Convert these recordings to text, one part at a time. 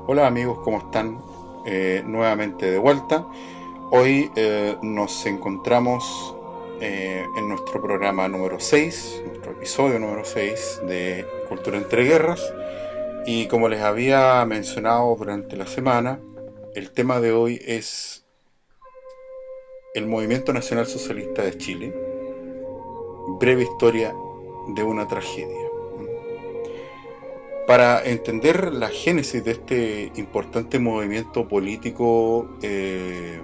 Hola amigos, ¿cómo están? Nuevamente de vuelta. Hoy nos encontramos en nuestro programa número 6, nuestro episodio número 6 de Cultura entre Guerras. Y como les había mencionado durante la semana, el tema de hoy es el Movimiento Nacional Socialista de Chile, breve historia de una tragedia. Para entender la génesis de este importante movimiento político de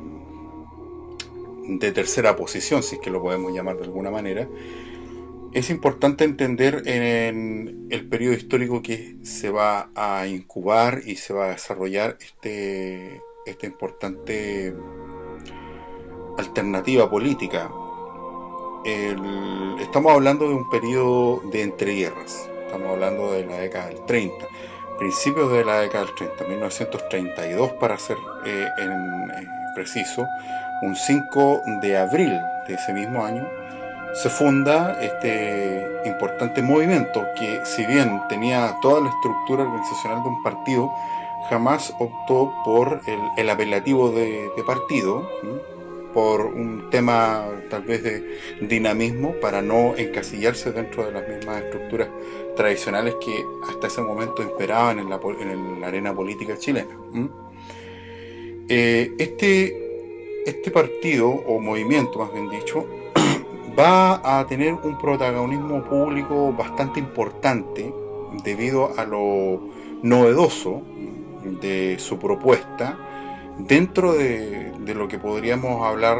tercera posición, si es que lo podemos llamar de alguna manera, es importante entender en el periodo histórico que se va a incubar y se va a desarrollar esta importante alternativa política. Estamos hablando de un periodo de entreguerras, estamos hablando de la década del 30, principios de la década del 30, 1932 para ser preciso, un 5 de abril de ese mismo año, se funda este importante movimiento que, si bien tenía toda la estructura organizacional de un partido, jamás optó por el apelativo de partido, por un tema tal vez de dinamismo, para no encasillarse dentro de las mismas estructuras tradicionales que hasta ese momento imperaban en la arena política chilena. Este partido, o movimiento más bien dicho, va a tener un protagonismo público bastante importante debido a lo novedoso de su propuesta dentro de lo que podríamos hablar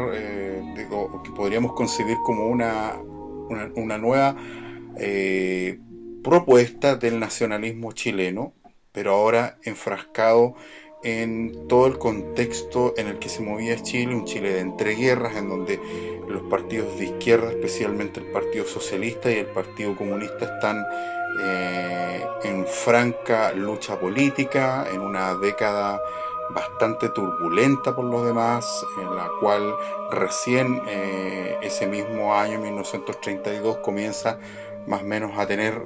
o que podríamos concebir como una nueva propuesta del nacionalismo chileno, pero ahora enfrascado en todo el contexto en el que se movía Chile, un Chile de entreguerras, en donde los partidos de izquierda, especialmente el Partido Socialista y el Partido Comunista, están en franca lucha política, en una década bastante turbulenta por los demás, en la cual recién ese mismo año, 1932, comienza más o menos a tener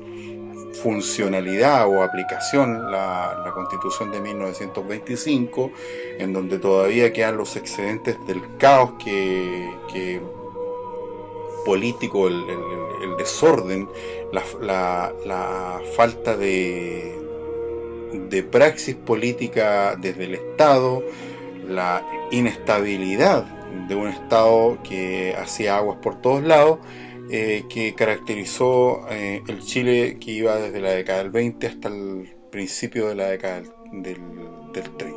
funcionalidad o aplicación la Constitución de 1925, en donde todavía quedan los excedentes del caos que político, el desorden, la falta de praxis política desde el Estado, la inestabilidad de un Estado que hacía aguas por todos lados, que caracterizó el Chile que iba desde la década del 20 hasta el principio de la década del 30.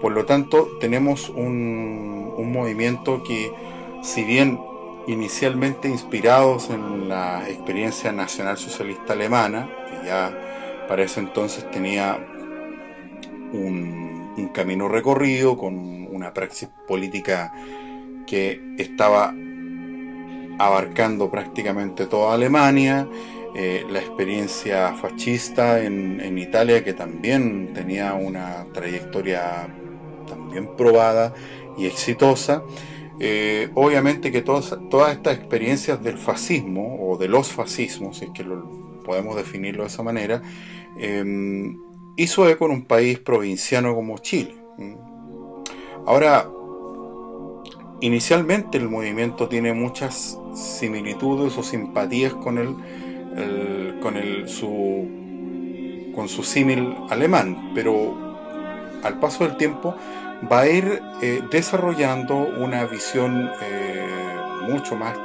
Por lo tanto, tenemos un movimiento que, si bien inicialmente inspirados en la experiencia nacional socialista alemana, que ya para ese entonces tenía un camino recorrido con una praxis política que estaba abarcando prácticamente toda Alemania, la experiencia fascista en Italia, que también tenía una trayectoria también probada y exitosa. Obviamente que todas estas experiencias del fascismo, o de los fascismos, si es que podemos definirlo de esa manera, hizo eco en un país provinciano como Chile. Ahora, inicialmente el movimiento tiene muchas similitudes o simpatías con su símil alemán, pero al paso del tiempo va a ir desarrollando una visión mucho más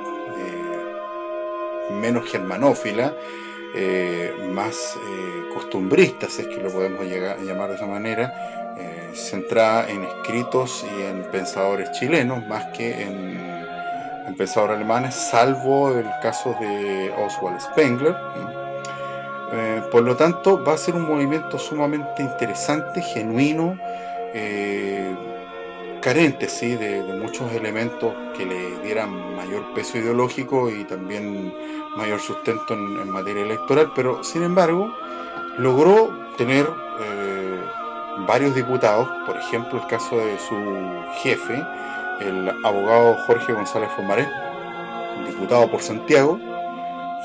menos germanófila, más costumbrista, si es que lo podemos llamar de esa manera, centrada en escritos y en pensadores chilenos más que en pensadores alemanes, salvo el caso de Oswald Spengler. Por lo tanto, va a ser un movimiento sumamente interesante, genuino, eh, carente, sí, de muchos elementos que le dieran mayor peso ideológico y también mayor sustento en materia electoral, pero sin embargo logró tener varios diputados. Por ejemplo, el caso de su jefe, el abogado Jorge González Fomaré, diputado por Santiago,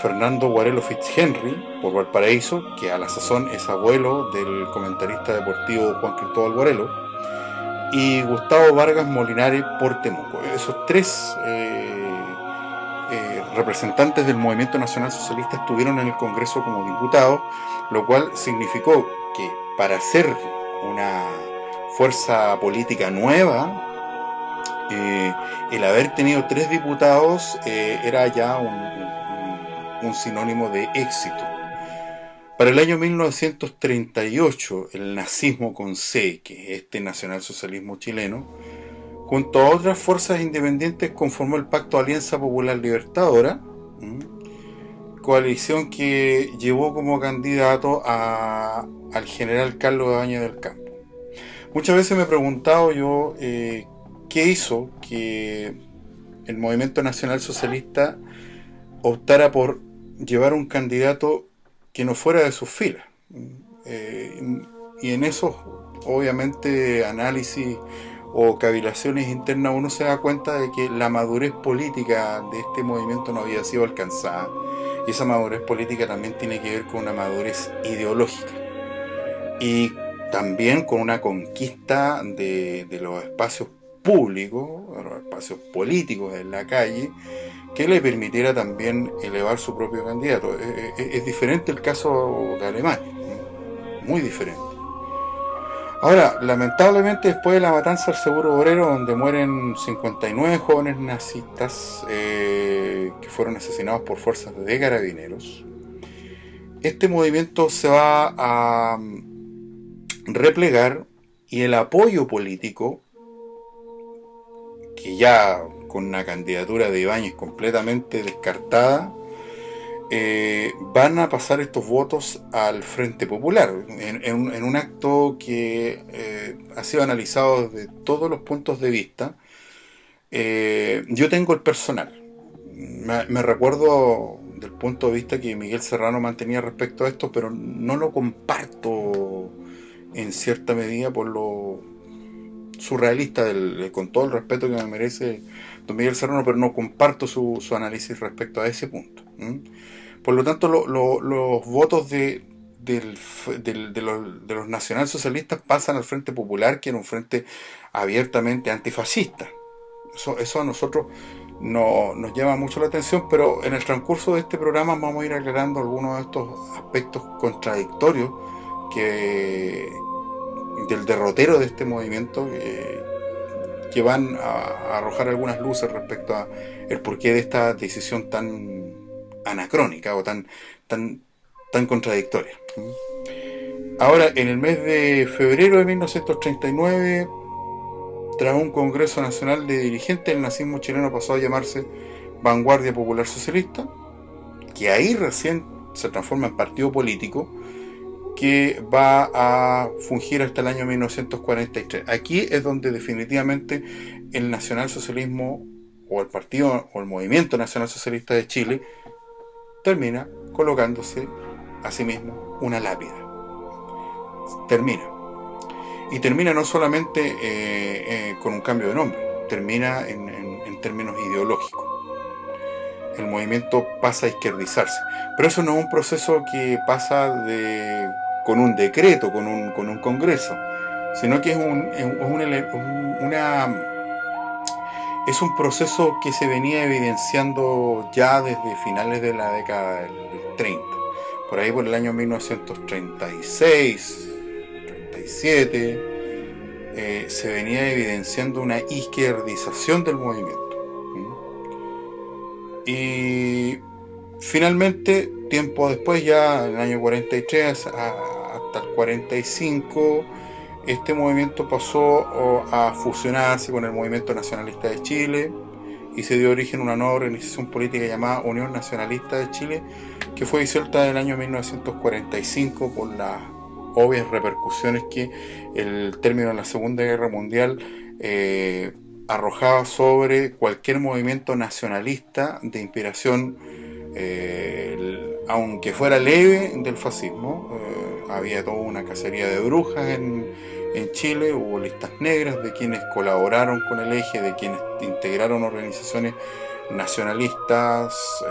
Fernando Guarelo Fitzhenry, por Valparaíso, que a la sazón es abuelo del comentarista deportivo Juan Cristóbal Guarelo, y Gustavo Vargas Molinari por Temuco. Esos tres representantes del Movimiento Nacional Socialista estuvieron en el Congreso como diputados, lo cual significó que para ser una fuerza política nueva, el haber tenido 3 diputados era ya un sinónimo de éxito. Para el año 1938, el nazismo con C, que es este nacionalsocialismo chileno, junto a otras fuerzas independientes conformó el Pacto Alianza Popular Libertadora, coalición que llevó como candidato al general Carlos Ibáñez del Campo. Muchas veces me he preguntado yo qué hizo que el Movimiento Nacional Socialista optara por llevar un candidato que no fuera de sus filas. Y en esos, obviamente, análisis o cavilaciones internas, uno se da cuenta de que la madurez política de este movimiento no había sido alcanzada. Y esa madurez política también tiene que ver con una madurez ideológica. Y también con una conquista de los espacios públicos, de los espacios políticos en la calle, que le permitiera también elevar su propio candidato. Es diferente el caso de Alemania, muy diferente. Ahora, lamentablemente, después de la matanza del Seguro Obrero, donde mueren 59 jóvenes nazistas que fueron asesinados por fuerzas de carabineros, este movimiento se va a replegar y el apoyo político, que ya con una candidatura de Ibáñez completamente descartada, van a pasar estos votos al Frente Popular, en un acto que ha sido analizado desde todos los puntos de vista. Yo tengo el personal. Me recuerdo del punto de vista que Miguel Serrano mantenía respecto a esto, pero no lo comparto en cierta medida por lo surrealista, con todo el respeto que me merece don Miguel Serrano, pero no comparto su análisis respecto a ese punto. Por lo tanto, los votos de los nacionalsocialistas pasan al Frente Popular, que era un frente abiertamente antifascista. Eso a nosotros nos llama mucho la atención, pero en el transcurso de este programa vamos a ir aclarando algunos de estos aspectos contradictorios del derrotero de este movimiento, que van a arrojar algunas luces respecto a el porqué de esta decisión tan anacrónica o tan contradictoria. Ahora, en el mes de febrero de 1939, tras un Congreso Nacional de Dirigentes, el nazismo chileno pasó a llamarse Vanguardia Popular Socialista, que ahí recién se transforma en partido político, que va a fungir hasta el año 1943. Aquí es donde definitivamente el nacionalsocialismo, o el partido o el Movimiento Nacional Socialista de Chile, termina colocándose a sí mismo una lápida. Termina. Y termina no solamente con un cambio de nombre, termina en términos ideológicos. El movimiento pasa a izquierdizarse. Pero eso no es un proceso que pasa con un decreto, con un congreso, sino que es un proceso que se venía evidenciando ya desde finales de la década del 30. Por ahí, por el año 1936, 37, se venía evidenciando una izquierdización del movimiento. Y finalmente, tiempo después, ya en el año 43 hasta el 45, este movimiento pasó a fusionarse con el Movimiento Nacionalista de Chile y se dio origen a una nueva organización política llamada Unión Nacionalista de Chile, que fue disuelta en el año 1945 por las obvias repercusiones que el término de la Segunda Guerra Mundial arrojaba sobre cualquier movimiento nacionalista de inspiración, aunque fuera leve, del fascismo. Había toda una cacería de brujas en Chile, hubo listas negras de quienes colaboraron con el eje, de quienes integraron organizaciones nacionalistas,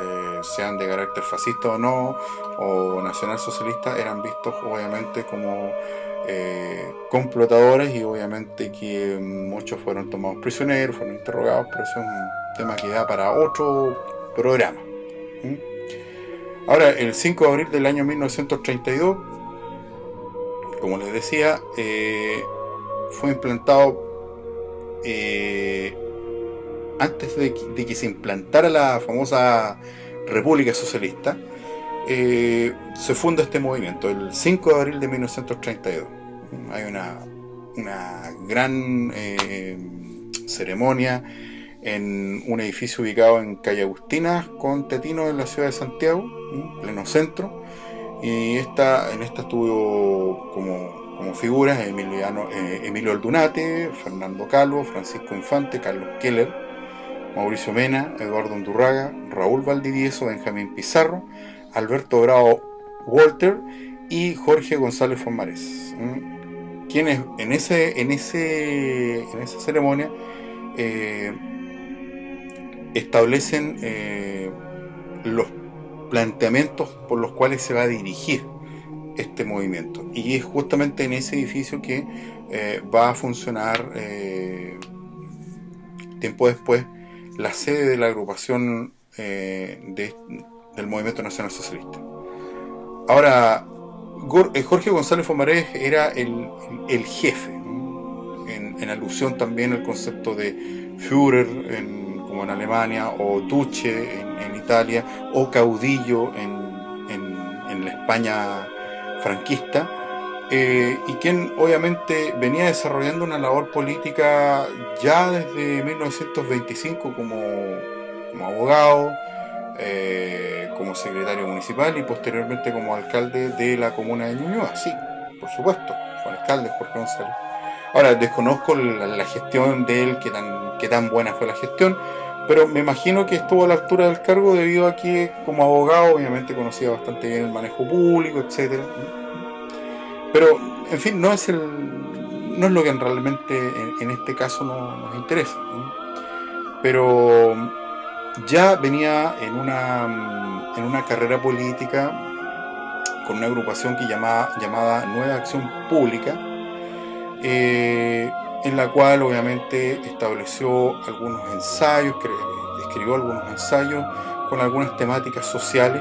sean de carácter fascista o no, o nacionalsocialistas, eran vistos obviamente como complotadores, y obviamente que muchos fueron tomados prisioneros, fueron interrogados, pero eso es un tema que da para otro programa. Ahora, el 5 de abril del año 1932, como les decía, fue implantado, antes de que se implantara la famosa República Socialista, se funda este movimiento, el 5 de abril de 1932. Hay una gran ceremonia en un edificio ubicado en Calle Agustina con Tetino, en la ciudad de Santiago, pleno centro, y en esta estuvo como figuras Emilio Aldunate, Fernando Calvo, Francisco Infante, Carlos Keller, Mauricio Mena, Eduardo Undurraga, Raúl Valdivieso, Benjamín Pizarro, Alberto Bravo Walter y Jorge González Fomarés, quienes en esa ceremonia establecen los planteamientos por los cuales se va a dirigir este movimiento, y es justamente en ese edificio que va a funcionar tiempo después la sede de la agrupación del Movimiento Nacional Socialista. Ahora, Jorge González Fomarés era el jefe, ¿no? En alusión también al concepto de Führer como en Alemania, o Duce en Italia, o caudillo en la España franquista, y quien obviamente venía desarrollando una labor política ya desde 1925 como abogado, como secretario municipal y posteriormente como alcalde de la comuna de Ñuñoa. Sí, por supuesto, fue alcalde Jorge González. Ahora, desconozco la gestión de él, qué tan buena fue la gestión, pero me imagino que estuvo a la altura del cargo debido a que como abogado obviamente conocía bastante bien el manejo público, etcétera. Pero, en fin, no es lo que realmente en este caso nos interesa, ¿no? Pero ya venía en una carrera política con una agrupación llamada Nueva Acción Pública, en la cual obviamente estableció algunos ensayos, escribió algunos ensayos con algunas temáticas sociales.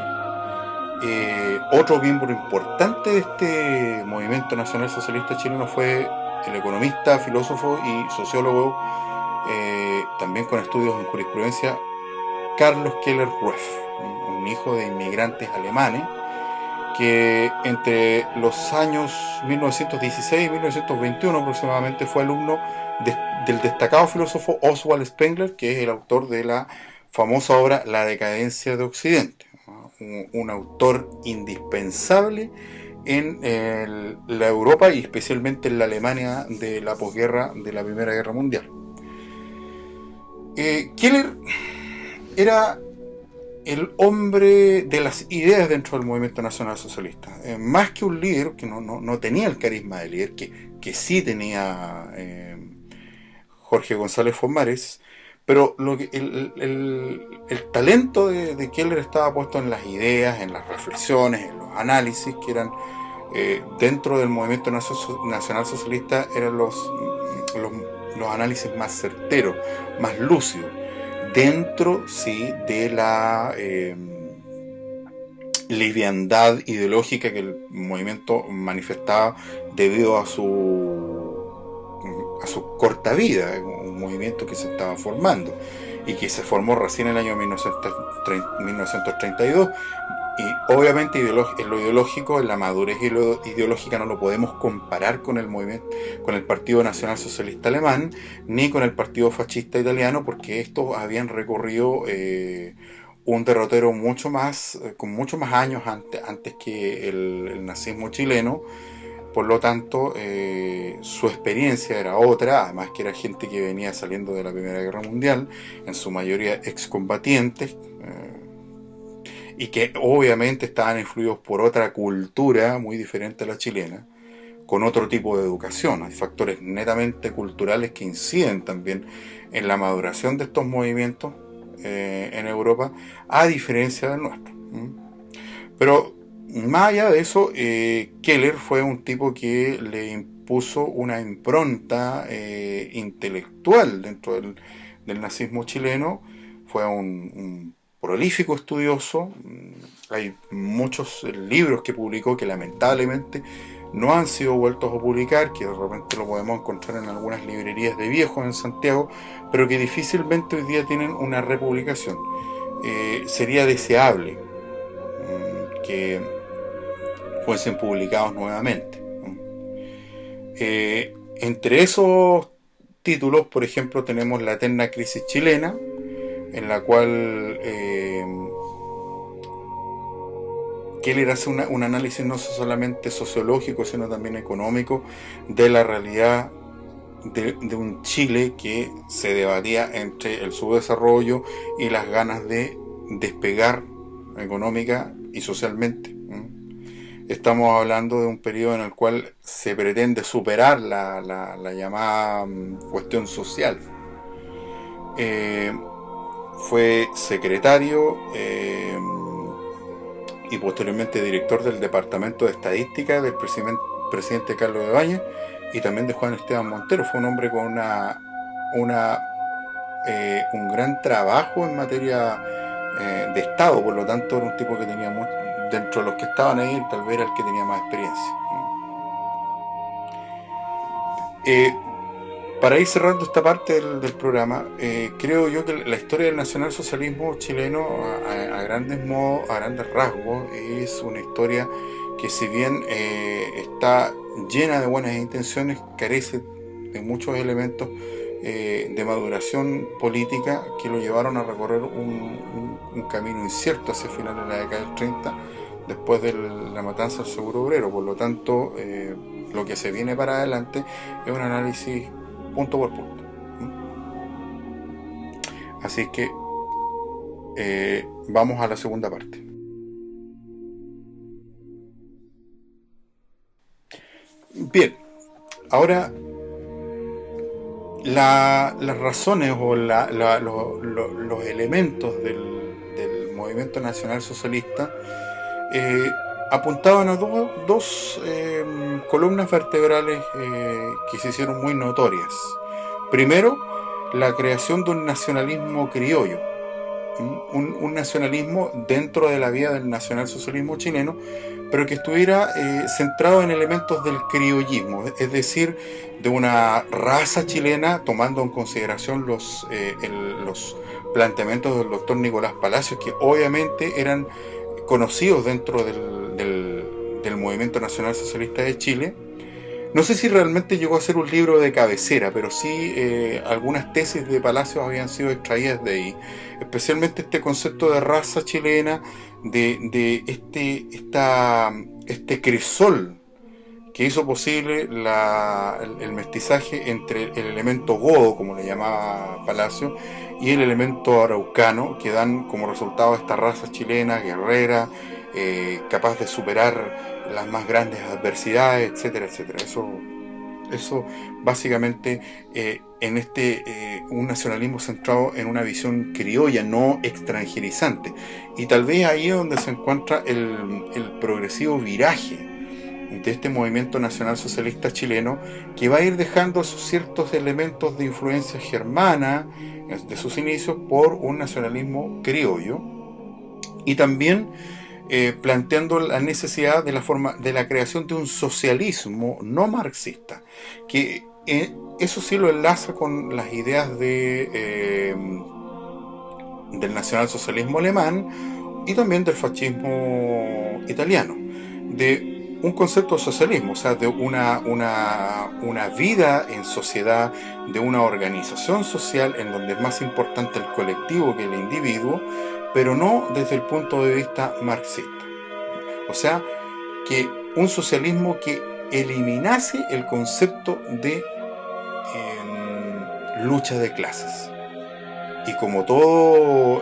Otro miembro importante de este movimiento nacional socialista chileno fue el economista, filósofo y sociólogo, también con estudios en jurisprudencia, Carlos Keller Rueff, un hijo de inmigrantes alemanes, que entre los años 1916 y 1921 aproximadamente fue alumno del destacado filósofo Oswald Spengler, que es el autor de la famosa obra La decadencia de Occidente, un autor indispensable en la Europa y especialmente en la Alemania de la posguerra de la Primera Guerra Mundial. Keller era el hombre de las ideas dentro del movimiento nacional socialista, más que un líder, que no tenía el carisma de líder que sí tenía Jorge González Fomarés, pero el talento de Keller estaba puesto en las ideas, en las reflexiones, en los análisis que eran dentro del movimiento nacional socialista, eran los análisis más certeros, más lúcidos, dentro sí de la liviandad ideológica que el movimiento manifestaba debido a su corta vida, un movimiento que se estaba formando y que se formó recién en el año 1932, y obviamente en lo ideológico, en la madurez ideológica no lo podemos comparar con el movimiento, con el Partido Nacional Socialista Alemán ni con el Partido Fascista Italiano, porque estos habían recorrido un derrotero con mucho más años antes que el nazismo chileno. Por lo tanto, su experiencia era otra, además que era gente que venía saliendo de la Primera Guerra Mundial, en su mayoría excombatientes, y que obviamente estaban influidos por otra cultura muy diferente a la chilena, con otro tipo de educación. Hay factores netamente culturales que inciden también en la maduración de estos movimientos, en Europa, a diferencia del nuestro. Pero más allá de eso, Keller fue un tipo que le impuso una impronta intelectual dentro del nazismo chileno. Fue un prolífico estudioso. Hay muchos libros que publicó que lamentablemente no han sido vueltos a publicar, que de repente lo podemos encontrar en algunas librerías de viejos en Santiago, pero que difícilmente hoy día tienen una republicación. Sería deseable que fuesen publicados nuevamente. Entre esos títulos, por ejemplo, tenemos La eterna crisis chilena, en la cual Keller hace un análisis no solamente sociológico, sino también económico de la realidad de un Chile que se debatía entre el subdesarrollo y las ganas de despegar económica y socialmente. Estamos hablando de un periodo en el cual se pretende superar la llamada cuestión social. Fue secretario y posteriormente director del Departamento de Estadística del presidente Carlos Ibáñez y también de Juan Esteban Montero. Fue un hombre con un gran trabajo en materia de Estado, por lo tanto era un tipo que tenía mucho, dentro de los que estaban ahí, tal vez era el que tenía más experiencia. Para ir cerrando esta parte del programa, creo yo que la historia del nacionalsocialismo chileno a grandes modos, a grandes rasgos, es una historia que, si bien está llena de buenas intenciones, carece de muchos elementos de maduración política que lo llevaron a recorrer un camino incierto hacia finales de la década del 30, después de la matanza del Seguro Obrero. Por lo tanto, lo que se viene para adelante es un análisis punto por punto. Así es que vamos a la segunda parte. Bien, ahora las razones o los elementos del movimiento nacional socialista apuntaban a dos columnas vertebrales que se hicieron muy notorias. Primero, la creación de un nacionalismo criollo, un nacionalismo dentro de la vía del nacionalsocialismo chileno, pero que estuviera centrado en elementos del criollismo, es decir, de una raza chilena, tomando en consideración los planteamientos del doctor Nicolás Palacios, que obviamente eran conocidos dentro del movimiento nacional socialista de Chile. No sé si realmente llegó a ser un libro de cabecera, pero sí algunas tesis de Palacios habían sido extraídas de ahí, especialmente este concepto de raza chilena, de este crisol que hizo posible el mestizaje entre el elemento godo, como le llamaba Palacio, y el elemento araucano, que dan como resultado esta raza chilena, guerrera, capaz de superar las más grandes adversidades, etcétera, etcétera. Eso básicamente en un nacionalismo centrado en una visión criolla, no extranjerizante. Y tal vez ahí es donde se encuentra el progresivo viraje de este movimiento nacional socialista chileno, que va a ir dejando ciertos elementos de influencia germana de sus inicios por un nacionalismo criollo, y también planteando la necesidad de la creación de un socialismo no marxista, que eso sí lo enlaza con las ideas del nacionalsocialismo alemán y también del fascismo italiano, de un concepto de socialismo, o sea, de una vida en sociedad, de una organización social en donde es más importante el colectivo que el individuo, pero no desde el punto de vista marxista. O sea, que un socialismo que eliminase el concepto de lucha de clases. Y como todo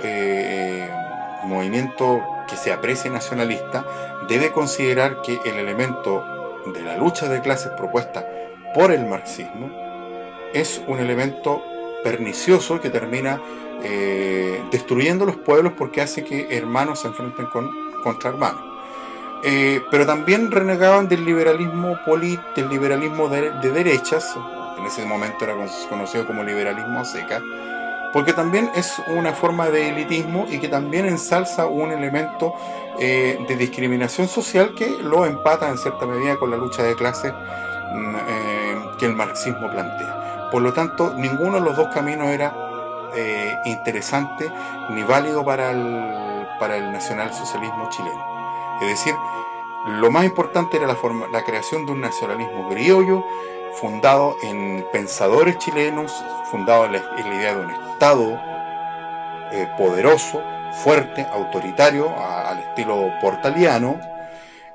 movimiento que se aprecie nacionalista, debe considerar que el elemento de la lucha de clases propuesta por el marxismo es un elemento pernicioso que termina destruyendo los pueblos porque hace que hermanos se enfrenten contra hermanos. Pero también renegaban del liberalismo de derechas, en ese momento era conocido como liberalismo a seca, porque también es una forma de elitismo y que también ensalza un elemento de discriminación social que lo empata en cierta medida con la lucha de clases que el marxismo plantea. Por lo tanto, ninguno de los dos caminos era interesante ni válido para el nacionalsocialismo chileno. Es decir, lo más importante era la creación de un nacionalismo criollo fundado en pensadores chilenos, fundado en la idea de un Estado poderoso, fuerte, autoritario, al estilo portaliano,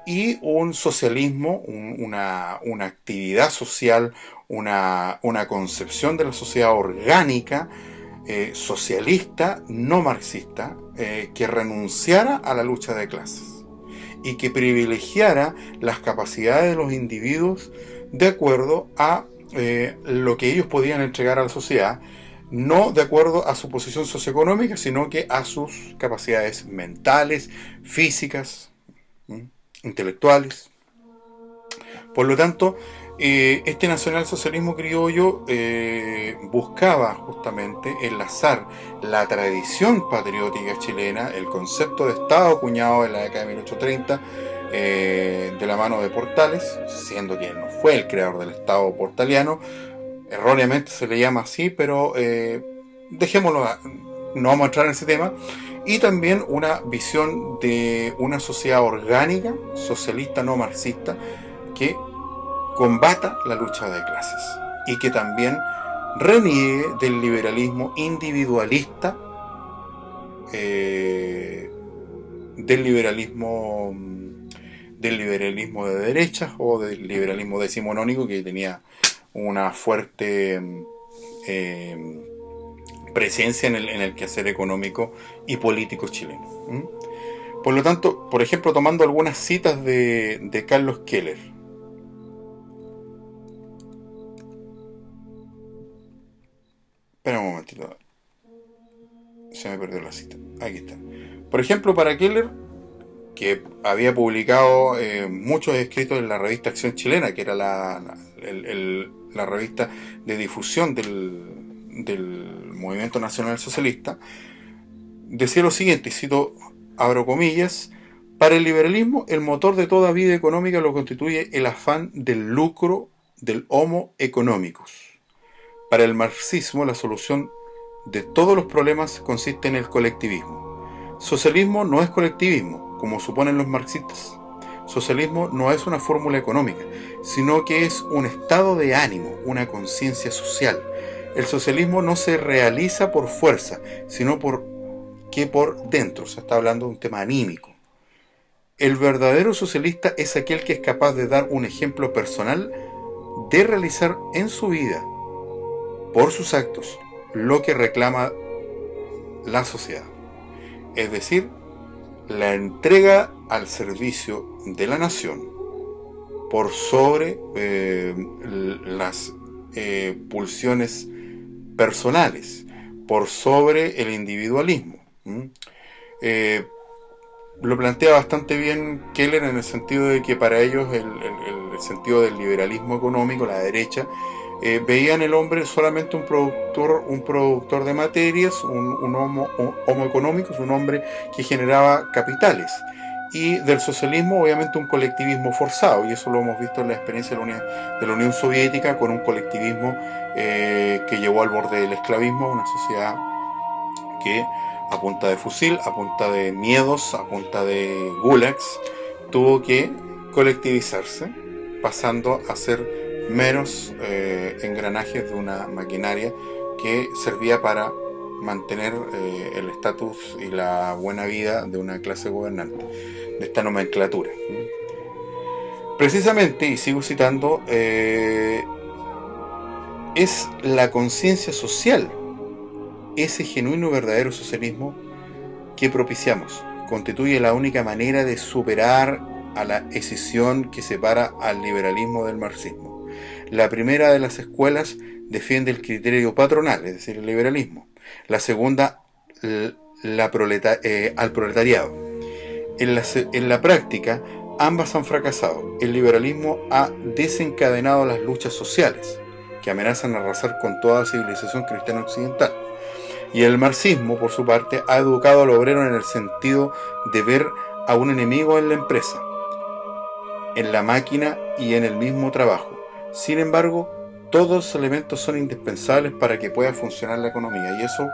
y un socialismo, una actividad social, una concepción de la sociedad orgánica, socialista, no marxista, que renunciara a la lucha de clases y que privilegiara las capacidades de los individuos de acuerdo a lo que ellos podían entregar a la sociedad, no de acuerdo a su posición socioeconómica, sino que a sus capacidades mentales, físicas, intelectuales. Por lo tanto, este nacionalsocialismo criollo buscaba justamente enlazar la tradición patriótica chilena, el concepto de Estado acuñado en la década de 1830, de la mano de Portales, siendo que no fue el creador del Estado portaliano. Erróneamente se le llama así, pero dejémoslo, no vamos a entrar en ese tema. Y también una visión de una sociedad orgánica, socialista no marxista, que combata la lucha de clases y que también reniegue del liberalismo individualista, del liberalismo de derechas o del liberalismo decimonónico, que tenía una fuerte presencia en el quehacer económico y político chileno. Por lo tanto, por ejemplo, tomando algunas citas de Carlos Keller. Espera un momentito. Se me perdió la cita. Aquí está. Por ejemplo, para Keller, que había publicado muchos escritos en la revista Acción Chilena, que era la revista de difusión del movimiento nacional socialista, decía lo siguiente, y cito, abro comillas: para el liberalismo, el motor de toda vida económica lo constituye el afán del lucro del homo economicus. Para el marxismo, la solución de todos los problemas consiste en el colectivismo. Socialismo no es colectivismo, como suponen los marxistas. Socialismo no es una fórmula económica, sino que es un estado de ánimo, una conciencia social. El socialismo no se realiza por fuerza, sino por dentro. Se está hablando de un tema anímico. El verdadero socialista es aquel que es capaz de dar un ejemplo personal de realizar en su vida, por sus actos, lo que reclama la sociedad. Es decir, la entrega al servicio de la nación por sobre las pulsiones personales, por sobre el individualismo. Lo plantea bastante bien Keller en el sentido de que para ellos el sentido del liberalismo económico, la derecha, veían el hombre solamente un productor de materias, un homo económico, un hombre que generaba capitales, y del socialismo obviamente un colectivismo forzado, y eso lo hemos visto en la experiencia de la Unión Soviética, con un colectivismo que llevó al borde del esclavismo a una sociedad que a punta de fusil, a punta de miedos, a punta de gulags, tuvo que colectivizarse, pasando a ser meros engranajes de una maquinaria que servía para mantener el estatus y la buena vida de una clase gobernante, de esta nomenclatura. Precisamente, y sigo citando, es la conciencia social, ese genuino verdadero socialismo que propiciamos, constituye la única manera de superar a la escisión que separa al liberalismo del marxismo. La primera de las escuelas defiende el criterio patronal, es decir, el liberalismo. La segunda, al proletariado. En la práctica, ambas han fracasado. El liberalismo ha desencadenado las luchas sociales, que amenazan arrasar con toda civilización cristiana occidental. Y el marxismo, por su parte, ha educado al obrero en el sentido de ver a un enemigo en la empresa, en la máquina y en el mismo trabajo. Sin embargo, todos los elementos son indispensables para que pueda funcionar la economía, y eso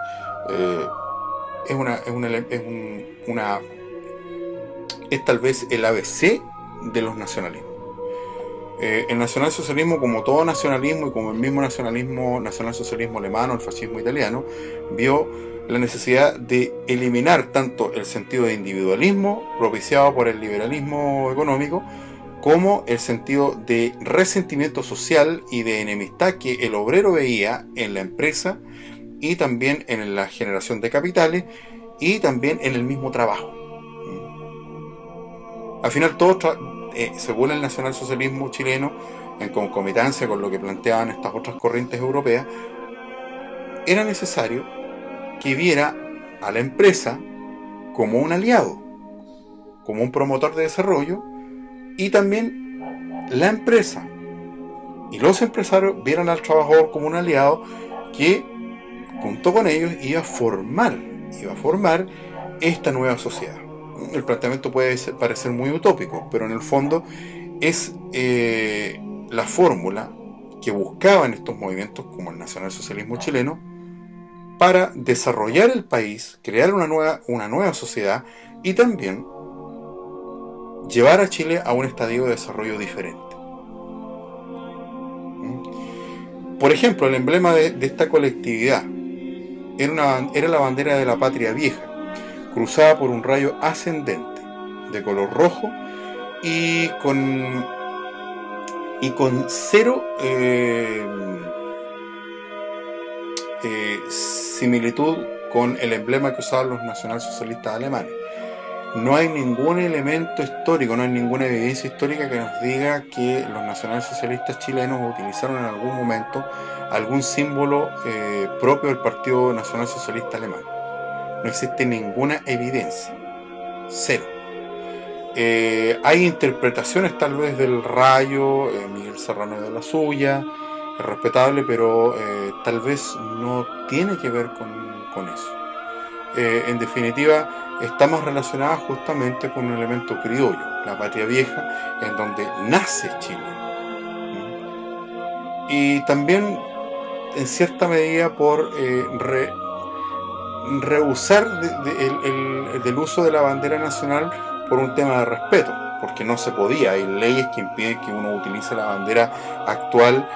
es tal vez el ABC de los nacionalismos. El nacionalsocialismo, como todo nacionalismo y como el mismo nacionalsocialismo alemán o el fascismo italiano, vio la necesidad de eliminar tanto el sentido de individualismo propiciado por el liberalismo económico, como el sentido de resentimiento social y de enemistad que el obrero veía en la empresa y también en la generación de capitales y también en el mismo trabajo. Al final, según el nacionalsocialismo chileno, en concomitancia con lo que planteaban estas otras corrientes europeas, era necesario que viera a la empresa como un aliado, como un promotor de desarrollo, y también la empresa y los empresarios vieran al trabajador como un aliado que, junto con ellos, iba a formar esta nueva sociedad. El planteamiento puede parecer muy utópico, pero en el fondo es la fórmula que buscaban estos movimientos como el nacionalsocialismo chileno para desarrollar el país, crear una nueva sociedad y también llevar a Chile a un estadio de desarrollo diferente. Por ejemplo, el emblema de esta colectividad era la bandera de la patria vieja, cruzada por un rayo ascendente de color rojo y con cero similitud con el emblema que usaban los nacionalsocialistas alemanes. No hay ningún elemento histórico, no hay ninguna evidencia histórica que nos diga que los nacionalsocialistas chilenos utilizaron en algún momento algún símbolo propio del Partido Nacionalsocialista Alemán. No existe ninguna evidencia. Cero. Hay interpretaciones tal vez del rayo, Miguel Serrano de la suya, es respetable, pero tal vez no tiene que ver con eso. En definitiva, está más relacionada justamente con un elemento criollo, la patria vieja, en donde nace Chile. Y también, en cierta medida, por rehusar del uso de la bandera nacional por un tema de respeto, porque no se podía. Hay leyes que impiden que uno utilice la bandera actual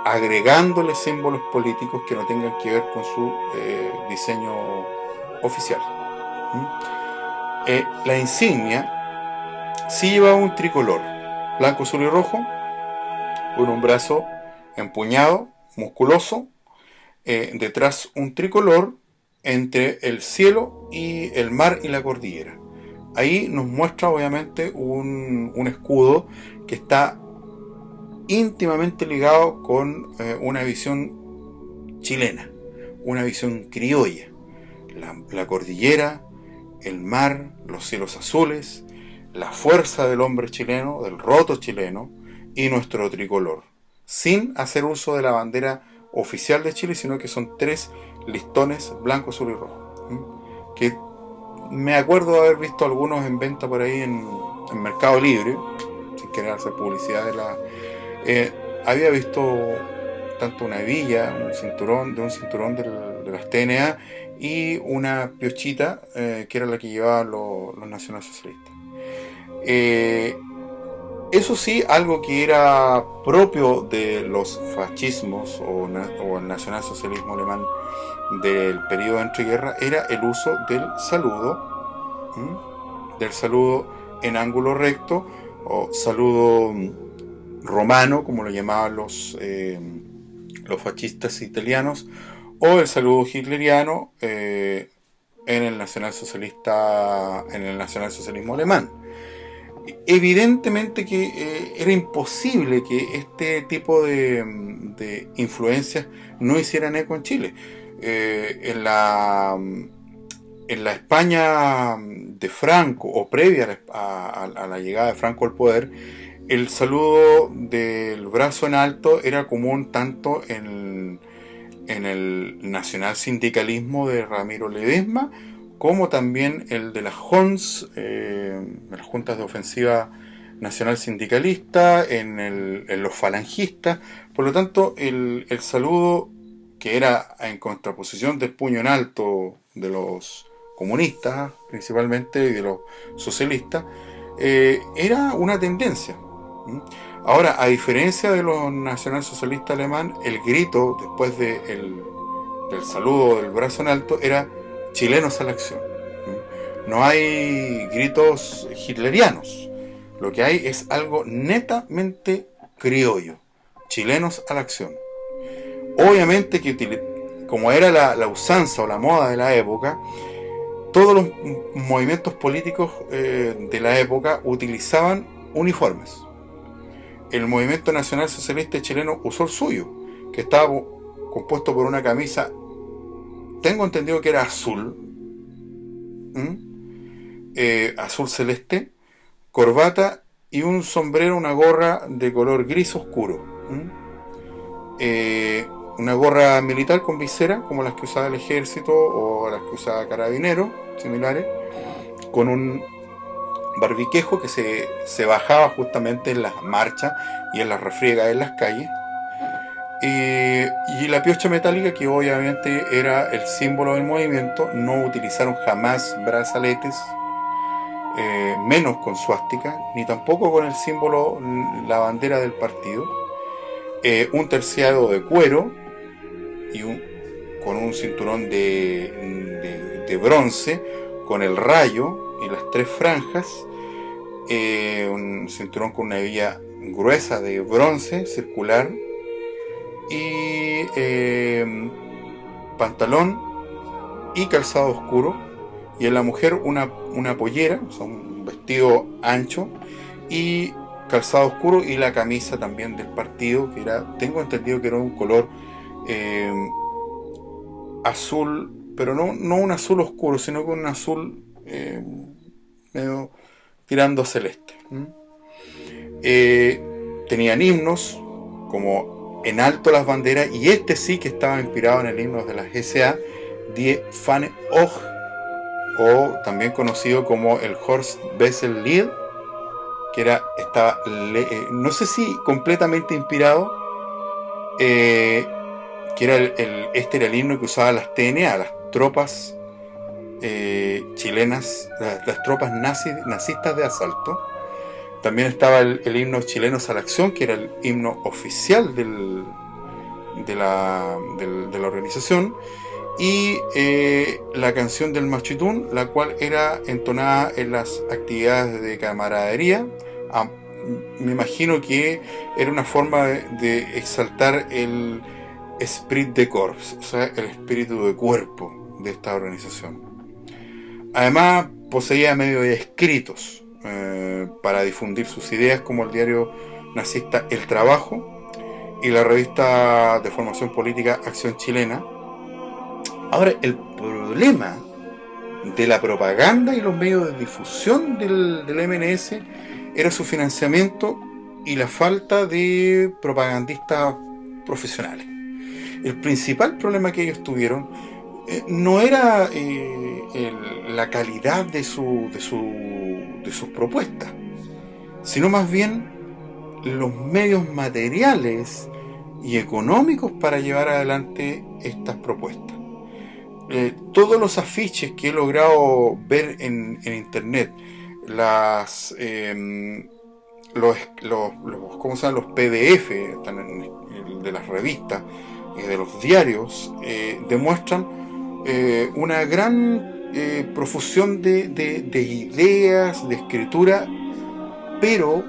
agregándole símbolos políticos que no tengan que ver con su diseño oficial. La insignia sí llevaba un tricolor blanco, azul y rojo, con un brazo empuñado, musculoso, detrás un tricolor entre el cielo y el mar y la cordillera. Ahí nos muestra obviamente un escudo que está íntimamente ligado con una visión chilena, una visión criolla. La cordillera, el mar, los cielos azules, la fuerza del hombre chileno, del roto chileno y nuestro tricolor, sin hacer uso de la bandera oficial de Chile, sino que son 3 listones blanco, azul y rojo, que me acuerdo de haber visto algunos en venta por ahí en Mercado Libre, sin querer hacer publicidad de la... había visto tanto una hebilla, un cinturón de las TNA y una piochita que era la que llevaban los nacionalsocialistas. Eso sí, algo que era propio de los fascismos o el nacionalsocialismo alemán del periodo de entreguerra era el uso del saludo en ángulo recto o saludo romano, como lo llamaban los fascistas italianos, o el saludo hitleriano en el nacionalsocialismo alemán. evidentemente que era imposible que este tipo de influencias no hicieran eco en Chile. En la España de Franco, o previa a la llegada de Franco al poder, el saludo del brazo en alto era común tanto en el nacionalsindicalismo de Ramiro Ledesma, como también el de las JONS, las Juntas de Ofensiva Nacional Sindicalista, en los falangistas. Por lo tanto, el saludo, que era en contraposición del puño en alto de los comunistas principalmente y de los socialistas, era una tendencia. Ahora, a diferencia de los nacionalsocialistas alemán, el grito después del saludo del brazo en alto era chilenos a la acción. No hay gritos hitlerianos. Lo que hay es algo netamente criollo. Chilenos a la acción. Obviamente que como era la usanza o la moda de la época, todos los movimientos políticos de la época utilizaban uniformes. El movimiento nacional socialista chileno usó el suyo, que estaba compuesto por una camisa, tengo entendido que era azul, azul celeste, corbata y un sombrero, una gorra de color gris oscuro. Una gorra militar con visera, como las que usaba el ejército o las que usaba carabineros, similares, con un barbiquejo que se bajaba justamente en las marchas y en las refriegas en las calles, y la piocha metálica, que obviamente era el símbolo del movimiento. No utilizaron jamás brazaletes, menos con suástica, ni tampoco con el símbolo, la bandera del partido. Un terciado de cuero y con un cinturón de bronce con el rayo y las 3 franjas, un cinturón con una hebilla gruesa de bronce circular, y pantalón y calzado oscuro, y en la mujer una pollera, o sea, un vestido ancho y calzado oscuro, y la camisa también del partido, que era, tengo entendido que era un color azul, pero no un azul oscuro, sino que un azul medio tirando celeste. Tenían himnos como En alto las banderas, y este sí que estaba inspirado en el himno de las SA, Die Fahne hoch, o también conocido como el Horst Wessel Lied, que estaba, no sé si completamente inspirado, que era este era el himno que usaban las TNA, las tropas chilenas, las tropas nazistas de asalto. También estaba el himno Chilenos a la Acción, que era el himno oficial de la organización, y la canción del Machitún, la cual era entonada en las actividades de camaradería. Me imagino que era una forma de exaltar el esprit de corps, o sea, el espíritu de cuerpo de esta organización. Además, poseía medios escritos para difundir sus ideas, como el diario nazista El Trabajo y la revista de formación política Acción Chilena. Ahora, el problema de la propaganda y los medios de difusión del MNS era su financiamiento y la falta de propagandistas profesionales. El principal problema que ellos tuvieron no era la calidad de sus propuestas, sino más bien los medios materiales y económicos para llevar adelante estas propuestas. Todos los afiches que he logrado ver en internet, ¿cómo se llaman? Los PDF de las revistas, de los diarios, demuestran una gran profusión de ideas, de escritura, pero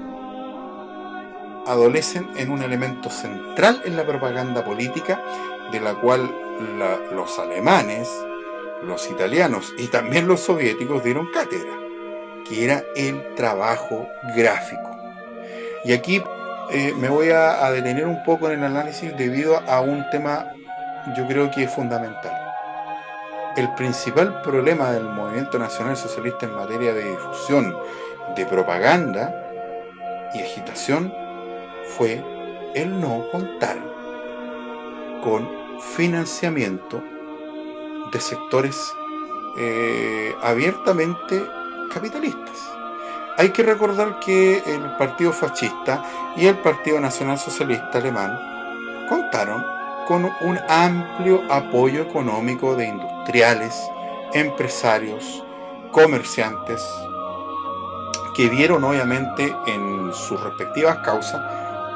adolecen en un elemento central en la propaganda política, de la cual los alemanes, los italianos y también los soviéticos dieron cátedra, que era el trabajo gráfico. Y aquí me voy a detener un poco en el análisis debido a un tema, yo creo que es fundamental. El principal problema del movimiento nacional socialista en materia de difusión, de propaganda y agitación fue el no contar con financiamiento de sectores abiertamente capitalistas. Hay que recordar que el Partido Fascista y el Partido Nacional Socialista Alemán contaron con un amplio apoyo económico de industriales, empresarios, comerciantes, que vieron obviamente en sus respectivas causas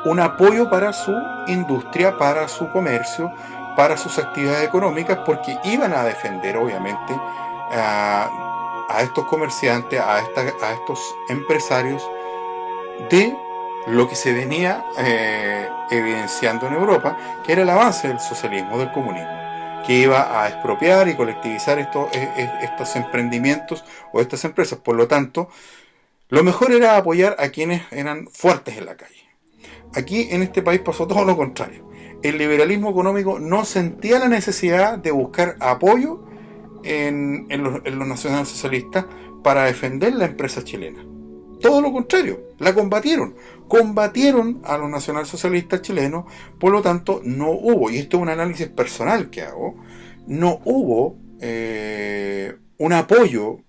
un apoyo para su industria, para su comercio, para sus actividades económicas, porque iban a defender obviamente a estos comerciantes, a estos empresarios de lo que se venía evidenciando en Europa, que era el avance del socialismo, del comunismo, que iba a expropiar y colectivizar estos emprendimientos o estas empresas. Por lo tanto, lo mejor era apoyar a quienes eran fuertes en la calle. Aquí en este país pasó todo lo contrario. El liberalismo económico no sentía la necesidad de buscar apoyo en los nacionalsocialistas para defender la empresa chilena. Todo lo contrario, la combatieron a los nacionalsocialistas chilenos. Por lo tanto, no hubo, y esto es un análisis personal que hago, no hubo un apoyo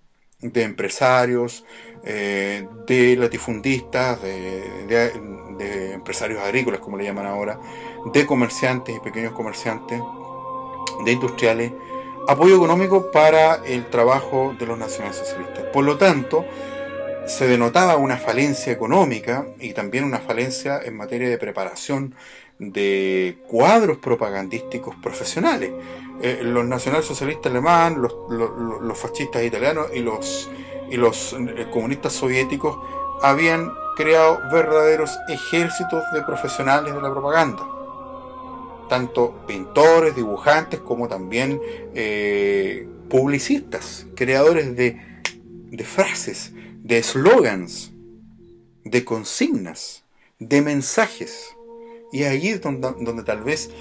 de empresarios, de latifundistas, de empresarios agrícolas, como le llaman ahora, de comerciantes y pequeños comerciantes, de industriales, apoyo económico para el trabajo de los nacionalsocialistas. Por lo tanto, se denotaba una falencia económica y también una falencia en materia de preparación de cuadros propagandísticos profesionales. Los nacionalsocialistas alemanes, los fascistas italianos y los comunistas soviéticos habían creado verdaderos ejércitos de profesionales de la propaganda, tanto pintores, dibujantes, como también publicistas, creadores de frases, de eslogans, de consignas, de mensajes. Y ahí es donde tal vez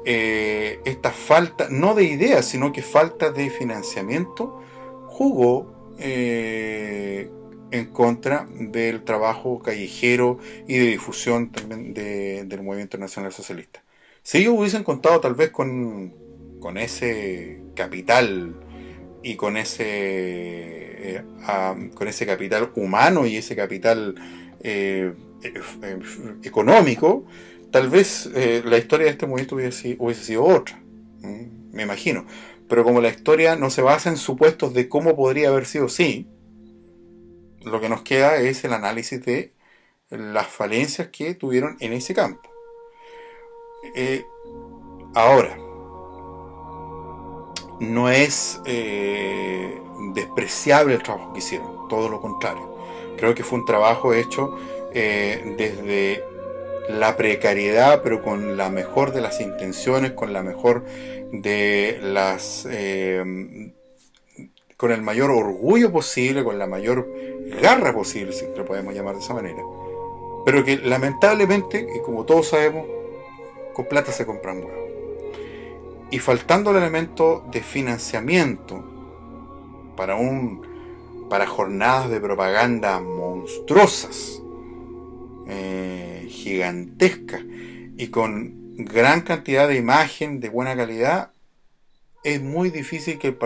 esta falta, no de ideas, sino que falta de financiamiento, jugó en contra del trabajo callejero y de difusión también del movimiento nacional socialista. Si ellos hubiesen contado tal vez con ese capital y con ese capital humano y ese capital económico, tal vez la historia de este movimiento hubiese sido otra, me imagino. Pero como la historia no se basa en supuestos de cómo podría haber sido, sí, lo que nos queda es el análisis de las falencias que tuvieron en ese campo. Ahora, no es despreciable el trabajo que hicieron, todo lo contrario. Creo que fue un trabajo hecho desde la precariedad, pero con la mejor de las intenciones, con la mejor de las con el mayor orgullo posible, con la mayor garra posible, si lo podemos llamar de esa manera. Pero que lamentablemente, y como todos sabemos, con plata se compran huevos. Y faltando el elemento de financiamiento para jornadas de propaganda monstruosas, gigantescas y con gran cantidad de imagen de buena calidad, es muy difícil que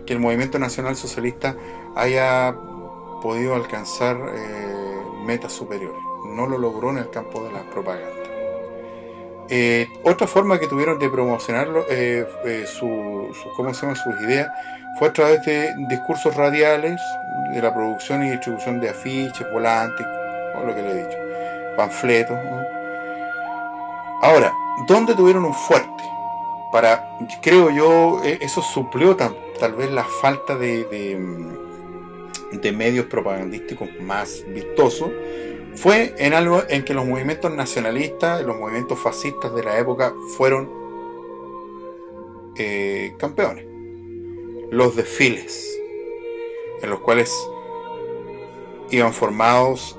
el movimiento nacional socialista haya podido alcanzar metas superiores. No lo logró en el campo de la propaganda. Otra forma que tuvieron de promocionarlo, sus ideas, fue a través de discursos radiales, de la producción y distribución de afiches, volantes, o lo que le he dicho, panfletos, ¿no? Ahora, ¿dónde tuvieron un fuerte? Creo yo, eso suplió tal vez la falta de medios propagandísticos más vistosos. Fue en algo en que los movimientos nacionalistas, los movimientos fascistas de la época fueron campeones. Los desfiles, en los cuales iban formados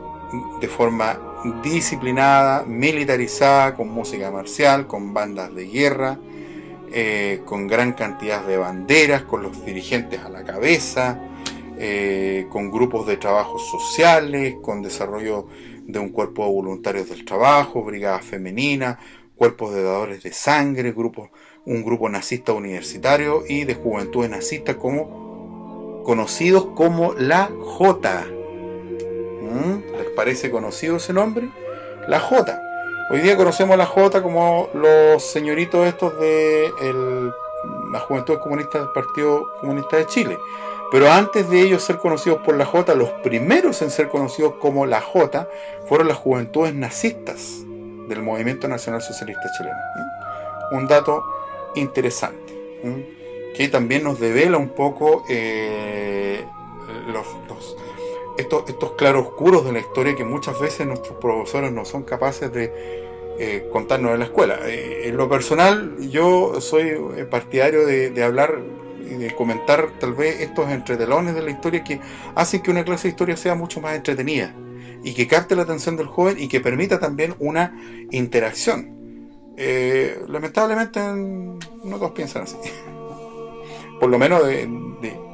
de forma disciplinada, militarizada, con música marcial, con bandas de guerra, con gran cantidad de banderas, con los dirigentes a la cabeza, con grupos de trabajos sociales, con desarrollo de un cuerpo de voluntarios del trabajo, brigadas femeninas, cuerpos de dadores de sangre, un grupo nazista universitario y de juventudes nazistas conocidos como la J. ¿Les parece conocido ese nombre? La J. Hoy día conocemos la J como los señoritos estos de la Juventud Comunista del Partido Comunista de Chile. Pero antes de ellos ser conocidos por la J, los primeros en ser conocidos como la J fueron las juventudes nazistas del Movimiento Nacional Socialista Chileno. Un dato interesante, que también nos devela un poco estos claroscuros de la historia que muchas veces nuestros profesores no son capaces de contarnos en la escuela. En lo personal, yo soy partidario de hablar y de comentar tal vez estos entretelones de la historia que hacen que una clase de historia sea mucho más entretenida y que capte la atención del joven y que permita también una interacción. Lamentablemente no todos piensan así. Por lo menos de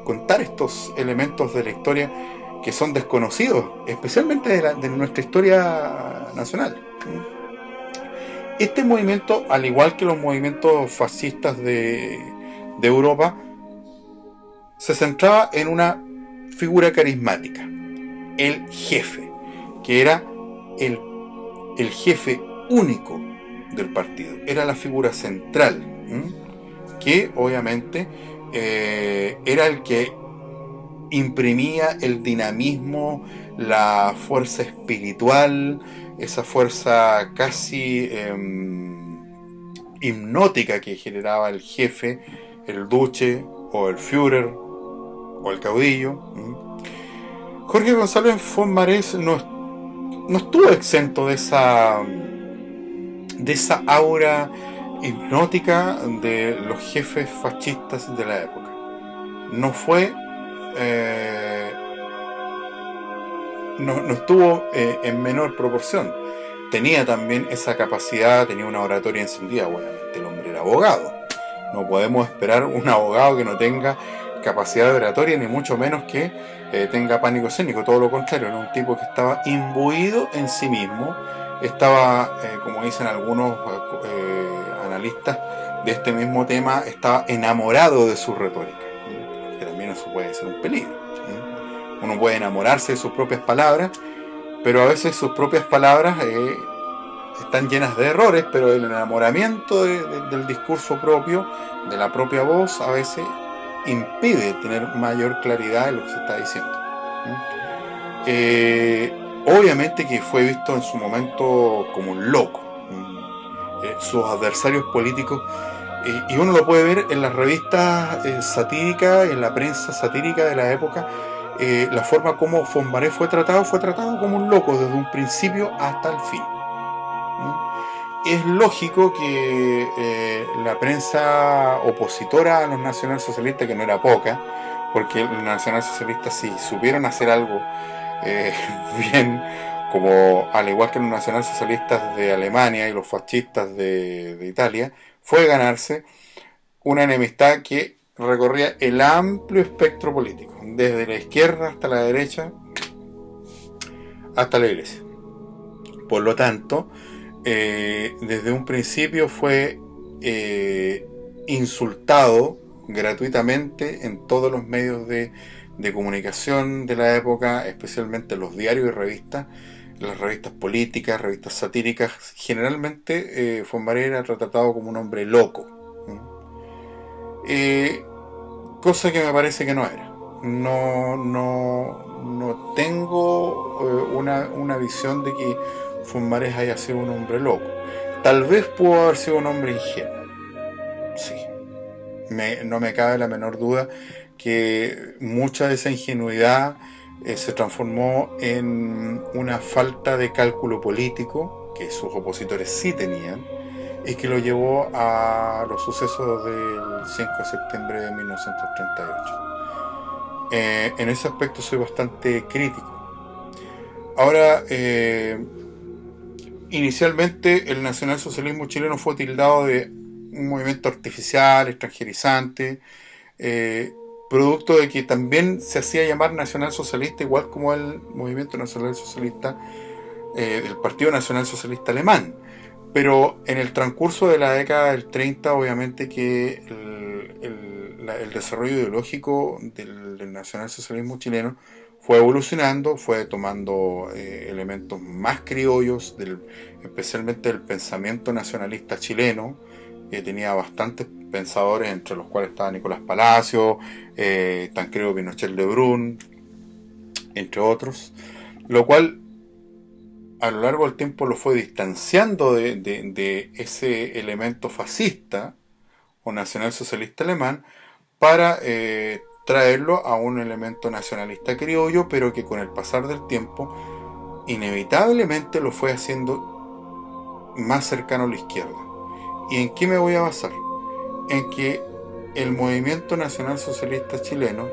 contar estos elementos de la historia que son desconocidos, especialmente de nuestra historia nacional. Este movimiento, al igual que los movimientos fascistas de Europa, se centraba en una figura carismática, el jefe, que era el jefe único del partido, era la figura central, que obviamente era el que imprimía el dinamismo, la fuerza espiritual, esa fuerza casi hipnótica que generaba el jefe, el duce o el Führer o el caudillo. Jorge González Fontmarés no estuvo exento de esa aura hipnótica de los jefes fascistas de la época. No fue no estuvo en menor proporción. Tenía también esa capacidad, tenía una oratoria encendida. Obviamente el hombre era abogado, no podemos esperar un abogado que no tenga capacidad de oratoria, ni mucho menos que tenga pánico escénico. Todo lo contrario, era un tipo que estaba imbuido en sí mismo, estaba, como dicen algunos analistas de este mismo tema, estaba enamorado de su retórica, que también eso puede ser un peligro. Uno puede enamorarse de sus propias palabras, pero a veces sus propias palabras están llenas de errores, pero el enamoramiento del discurso propio, de la propia voz, a veces impide tener mayor claridad en lo que se está diciendo. Obviamente que fue visto en su momento como un loco. Sus adversarios políticos, y uno lo puede ver en las revistas satíricas, en la prensa satírica de la época, la forma como Fontmarés fue tratado como un loco desde un principio hasta el fin. Es lógico que la prensa opositora a los nacionalsocialistas, que no era poca, porque los nacionalsocialistas sí supieron hacer algo bien, como al igual que los nacionalsocialistas de Alemania y los fascistas de Italia, fue ganarse una enemistad que recorría el amplio espectro político, desde la izquierda hasta la derecha, hasta la iglesia. Por lo tanto, desde un principio fue insultado gratuitamente en todos los medios de comunicación de la época, especialmente los diarios y revistas, las revistas políticas, revistas satíricas. Generalmente Fontmarés era tratado como un hombre loco, cosa que me parece que no era. No tengo una visión de que Fontmarés haya sido un hombre loco. Tal vez pudo haber sido un hombre ingenuo, sí, no me cabe la menor duda que mucha de esa ingenuidad se transformó en una falta de cálculo político que sus opositores sí tenían, y que lo llevó a los sucesos del 5 de septiembre de 1938. En ese aspecto soy bastante crítico. Ahora, inicialmente el nacionalsocialismo chileno fue tildado de un movimiento artificial, extranjerizante, eh, producto de que también se hacía llamar nacionalsocialista, igual como el movimiento nacionalsocialista, el Partido Nacional Socialista Alemán. Pero en el transcurso de la década del 30, obviamente que el desarrollo ideológico del nacionalsocialismo chileno fue evolucionando, fue tomando elementos más criollos, especialmente del pensamiento nacionalista chileno, que tenía bastantes pensadores, entre los cuales estaba Nicolás Palacio, Tancredo Pinochet Lebrun, entre otros, lo cual a lo largo del tiempo lo fue distanciando de ese elemento fascista o nacionalsocialista alemán para traerlo a un elemento nacionalista criollo, pero que con el pasar del tiempo inevitablemente lo fue haciendo más cercano a la izquierda. ¿Y en qué me voy a basar? En que el movimiento nacionalsocialista chileno,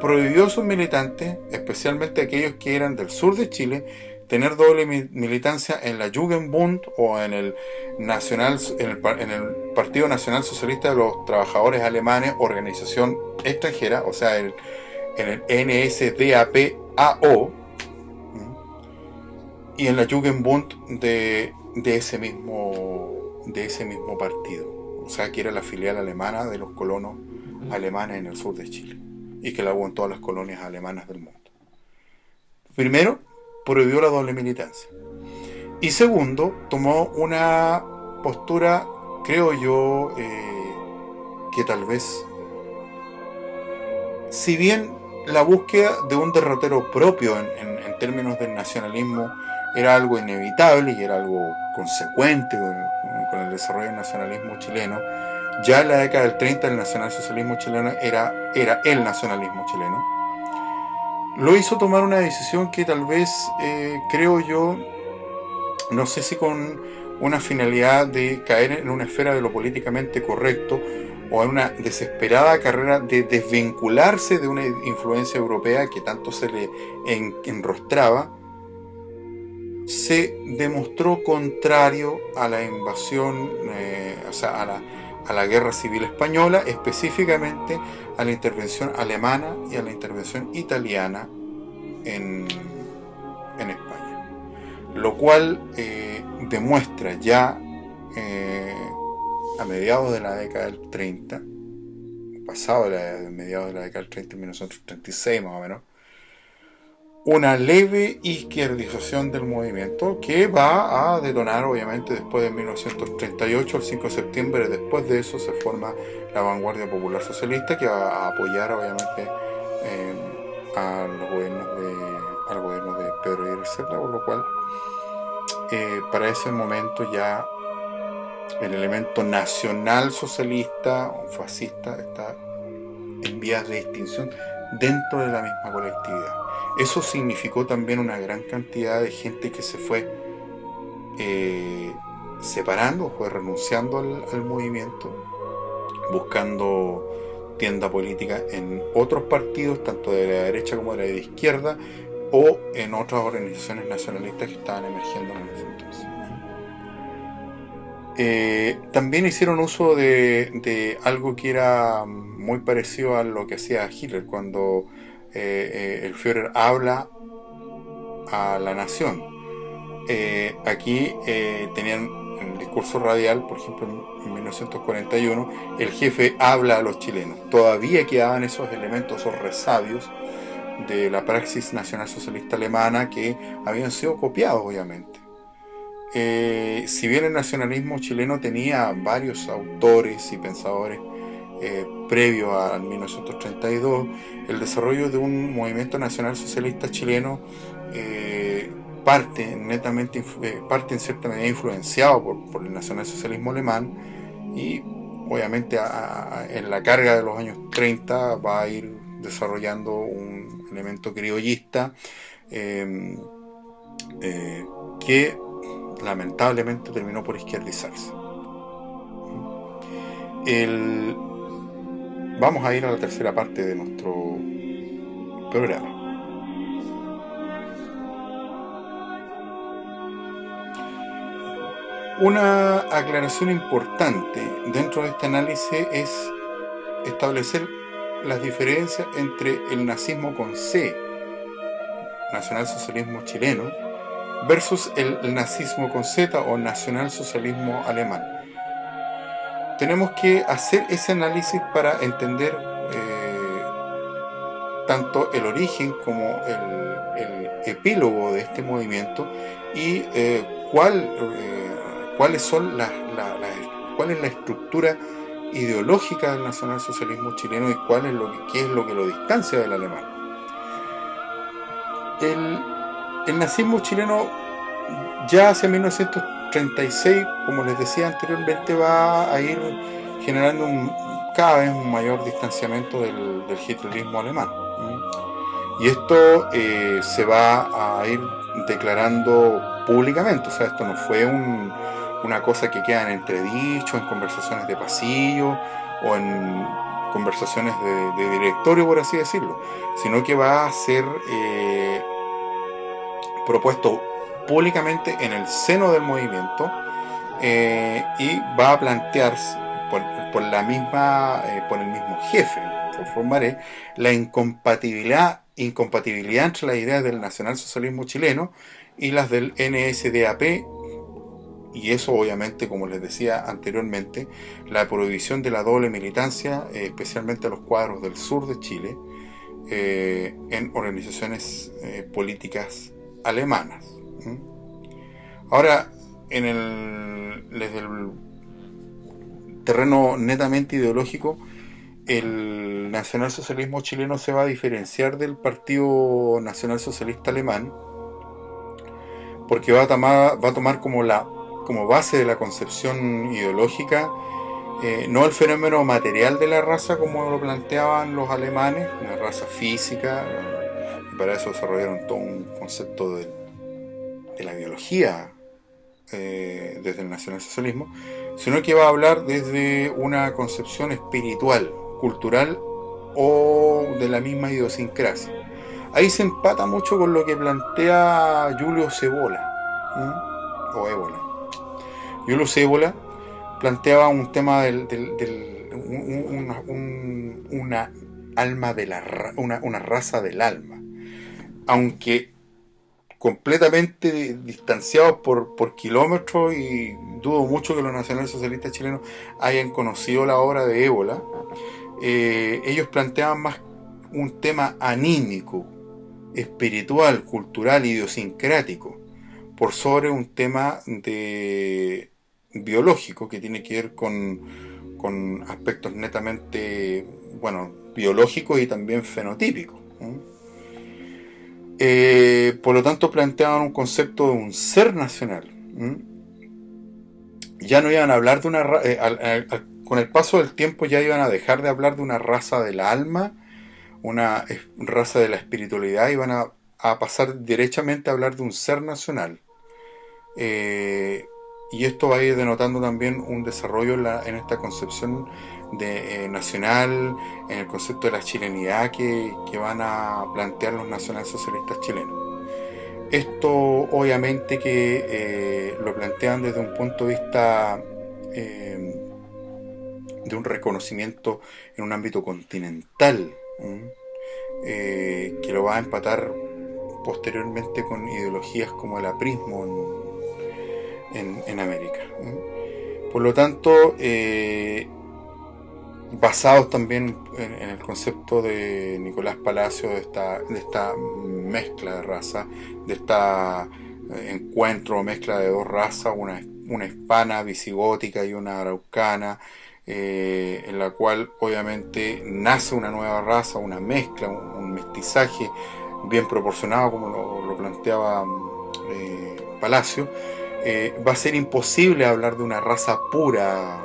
prohibió a sus militantes, especialmente aquellos que eran del sur de Chile, tener doble militancia en la Jugendbund o en el Partido Nacional Socialista de los Trabajadores Alemanes, organización extranjera, o sea, en el NSDAP-AO, y en la Jugendbund de ese mismo partido, o sea, que era la filial alemana de los colonos alemanes en el sur de Chile, y que la hubo en todas las colonias alemanas del mundo. Primero, prohibió la doble militancia. Y segundo, tomó una postura, creo yo, que tal vez, si bien la búsqueda de un derrotero propio en términos del nacionalismo era algo inevitable y era algo consecuente con el desarrollo del nacionalismo chileno, ya en la década del 30 el nacionalsocialismo chileno era el nacionalismo chileno. Lo hizo tomar una decisión que tal vez, creo yo, no sé si con una finalidad de caer en una esfera de lo políticamente correcto o en una desesperada carrera de desvincularse de una influencia europea que tanto se le enrostraba, se demostró contrario a la invasión, o sea, a la guerra civil española, específicamente a la intervención alemana y a la intervención italiana en España, lo cual demuestra ya a mediados de la década del 30, pasado de mediados de la década del 30, en 1936 más o menos, una leve izquierdización del movimiento que va a detonar obviamente después de 1938, el 5 de septiembre. Después de eso se forma la Vanguardia Popular Socialista, que va a apoyar obviamente al gobierno de Pedro Aguirre Cerda, por lo cual para ese momento ya el elemento nacional socialista o fascista está en vías de extinción dentro de la misma colectividad. Eso significó también una gran cantidad de gente que se fue separando, fue renunciando al movimiento, buscando tienda política en otros partidos, tanto de la derecha como de la izquierda, o en otras organizaciones nacionalistas que estaban emergiendo en ese entonces. También hicieron uso de algo que era muy parecido a lo que hacía Hitler cuando el Führer habla a la nación. Aquí tenían en el discurso radial, por ejemplo en 1941, el jefe habla a los chilenos. Todavía quedaban esos elementos, esos resabios de la praxis nacionalsocialista alemana que habían sido copiados obviamente. Si bien el nacionalismo chileno tenía varios autores y pensadores previo al 1932, el desarrollo de un movimiento nacional socialista chileno parte en cierta medida influenciado por el nacionalsocialismo alemán, y obviamente en la carga de los años 30 va a ir desarrollando un elemento criollista que lamentablemente terminó por izquierdizarse. Vamos a ir a la tercera parte de nuestro programa. Una aclaración importante dentro de este análisis es establecer las diferencias entre el nazismo con C, nacionalsocialismo chileno, versus el nazismo con Z o nacionalsocialismo alemán. Tenemos que hacer ese análisis para entender tanto el origen como el epílogo de este movimiento y cuál es la estructura ideológica del nacionalsocialismo chileno y qué es lo que lo distancia del alemán. El nazismo chileno ya hacia 1936, como les decía anteriormente, va a ir generando cada vez un mayor distanciamiento del hitlerismo alemán. Y esto se va a ir declarando públicamente, o sea, esto no fue una cosa que queda en entredicho, en conversaciones de pasillo o en conversaciones de directorio, por así decirlo, sino que va a ser propuesto públicamente en el seno del movimiento y va a plantearse por el mismo jefe, por Formaré, la incompatibilidad entre las ideas del nacionalsocialismo chileno y las del NSDAP, y eso obviamente, como les decía anteriormente, la prohibición de la doble militancia, especialmente a los cuadros del sur de Chile, en organizaciones políticas alemanas. Ahora, desde el terreno netamente ideológico, el nacionalsocialismo chileno se va a diferenciar del Partido Nacional Socialista Alemán porque va a tomar como base de la concepción ideológica no el fenómeno material de la raza como lo planteaban los alemanes, una raza física, y para eso desarrollaron todo un concepto de la biología desde el nacionalsocialismo, sino que va a hablar desde una concepción espiritual, cultural o de la misma idiosincrasia. Ahí se empata mucho con lo que plantea Julio Cebola, o Ébola. Julio Cebola planteaba un tema una alma una raza del alma, aunque completamente distanciados por kilómetros, y dudo mucho que los nacionalsocialistas chilenos hayan conocido la obra de Ébola. Ellos planteaban más un tema anímico, espiritual, cultural, idiosincrático, por sobre un tema biológico que tiene que ver con aspectos netamente, biológicos y también fenotípicos. Por lo tanto, planteaban un concepto de un ser nacional. Ya no iban a hablar de una con el paso del tiempo ya iban a dejar de hablar de una raza del alma, una raza de la espiritualidad, y van a pasar derechamente a hablar de un ser nacional. Y esto va a ir denotando también un desarrollo en esta concepción de nacional, en el concepto de la chilenidad que van a plantear los nacionalsocialistas chilenos. Esto obviamente que lo plantean desde un punto de vista de un reconocimiento en un ámbito continental, que lo va a empatar posteriormente con ideologías como el aprismo en América. Por lo tanto, basados también en el concepto de Nicolás Palacio de esta mezcla de raza, de esta encuentro o mezcla de dos razas, una hispana visigótica y una araucana, en la cual obviamente nace una nueva raza, una mezcla, un mestizaje bien proporcionado, como lo planteaba Palacio. Va a ser imposible hablar de una raza pura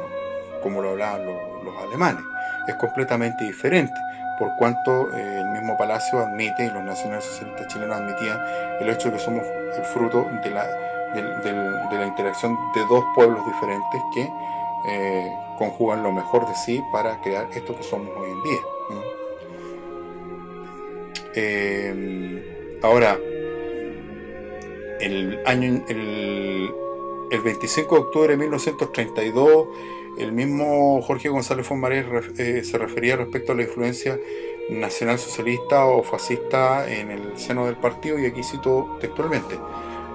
como lo hablaban los alemanes. Es completamente diferente, por cuanto el mismo Palacio admite, y los nacionalsocialistas chilenos admitían, el hecho de que somos el fruto de la interacción de dos pueblos diferentes que conjugan lo mejor de sí para crear esto que somos hoy en día. Ahora, el 25 de octubre de 1932, el mismo Jorge González Fonmarés se refería respecto a la influencia nacionalsocialista o fascista en el seno del partido, y aquí cito textualmente: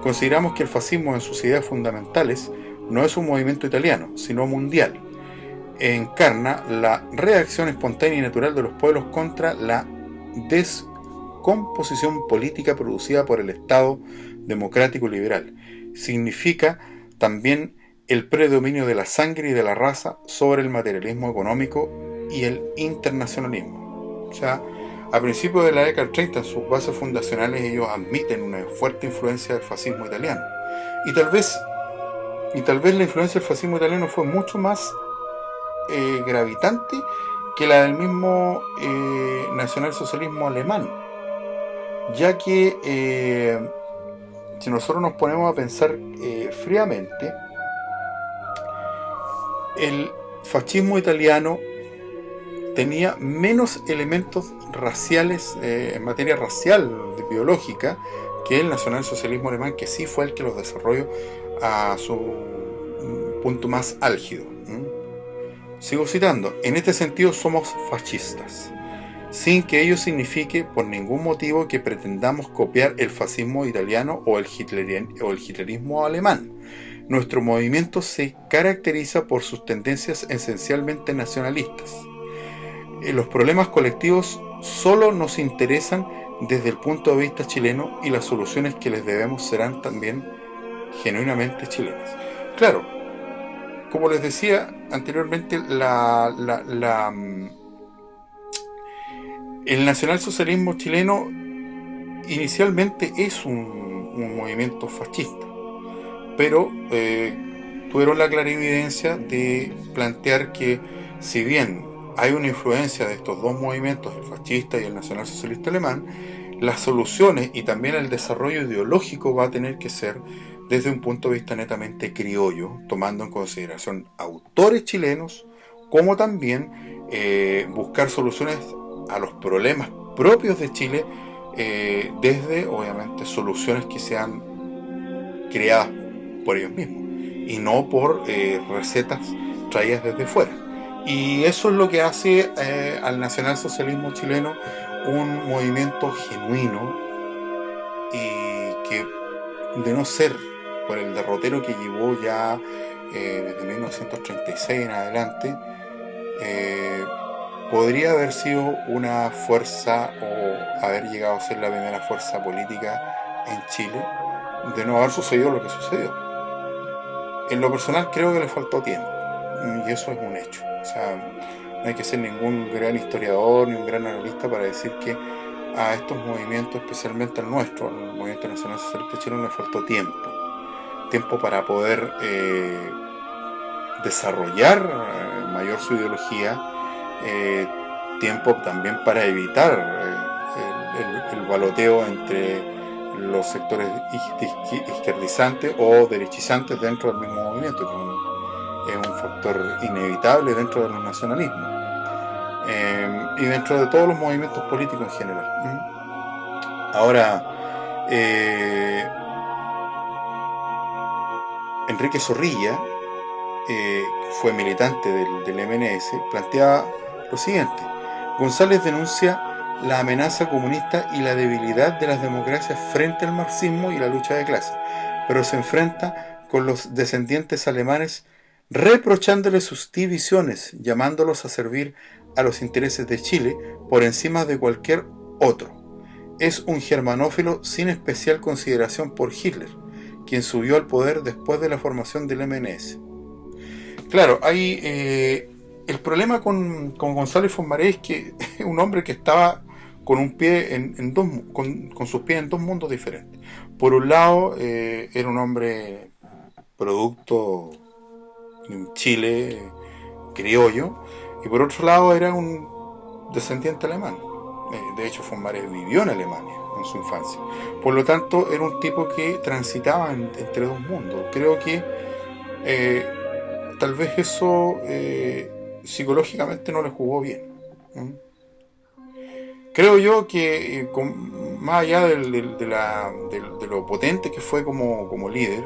consideramos que el fascismo en sus ideas fundamentales no es un movimiento italiano, sino mundial. Encarna la reacción espontánea y natural de los pueblos contra la descomposición política producida por el Estado democrático liberal. Significa también el predominio de la sangre y de la raza sobre el materialismo económico y el internacionalismo. O sea, a principios de la década del 30, en sus bases fundacionales, ellos admiten una fuerte influencia del fascismo italiano. Y tal vez la influencia del fascismo italiano fue mucho más gravitante que la del mismo nacionalsocialismo alemán, ya que si nosotros nos ponemos a pensar fríamente, el fascismo italiano tenía menos elementos raciales en materia racial, biológica, que el nacionalsocialismo alemán, que sí fue el que los desarrolló a su punto más álgido. Sigo citando: en este sentido somos fascistas, sin que ello signifique por ningún motivo que pretendamos copiar el fascismo italiano o el hitlerismo alemán. Nuestro movimiento se caracteriza por sus tendencias esencialmente nacionalistas. Los problemas colectivos solo nos interesan desde el punto de vista chileno, y las soluciones que les debemos serán también genuinamente chilenas. Claro, como les decía anteriormente, el nacionalsocialismo chileno inicialmente es un movimiento fascista, pero tuvieron la clarividencia de plantear que, si bien hay una influencia de estos dos movimientos, el fascista y el nacionalsocialista alemán, las soluciones y también el desarrollo ideológico va a tener que ser desde un punto de vista netamente criollo, tomando en consideración autores chilenos, como también buscar soluciones a los problemas propios de Chile, desde, obviamente, soluciones que sean creadas por ellos mismos y no por recetas traídas desde fuera. Y eso es lo que hace al nacionalsocialismo chileno un movimiento genuino, y que, de no ser por el derrotero que llevó ya desde 1936 en adelante, podría haber sido una fuerza, o haber llegado a ser la primera fuerza política en Chile, de no haber sucedido lo que sucedió. En lo personal creo que le faltó tiempo, y eso es un hecho. O sea, no hay que ser ningún gran historiador ni un gran analista para decir que a estos movimientos, especialmente al nuestro, al Movimiento Nacional Socialista Chileno, le faltó tiempo para poder desarrollar mayor su ideología, tiempo también para evitar el baloteo entre los sectores izquierdizantes o derechizantes dentro del mismo movimiento, que es un factor inevitable dentro de los nacionalismos, y dentro de todos los movimientos políticos en general. Ahora, Enrique Zorrilla, fue militante del MNS, planteaba lo siguiente: González denuncia la amenaza comunista y la debilidad de las democracias frente al marxismo y la lucha de clases, pero se enfrenta con los descendientes alemanes reprochándoles sus divisiones, llamándolos a servir a los intereses de Chile por encima de cualquier otro. Es un germanófilo sin especial consideración por Hitler, quien subió al poder después de la formación del MNS. Claro, hay el problema con González Fonmarés es que es un hombre que estaba con un pie con sus pies en dos mundos diferentes. Por un lado, era un hombre producto de un Chile criollo, y por otro lado era un descendiente alemán. De hecho, Fonmarés vivió en Alemania en su infancia. Por lo tanto, era un tipo que transitaba entre dos mundos. Creo que tal vez eso psicológicamente no le jugó bien. Creo yo que más allá de lo potente que fue como líder,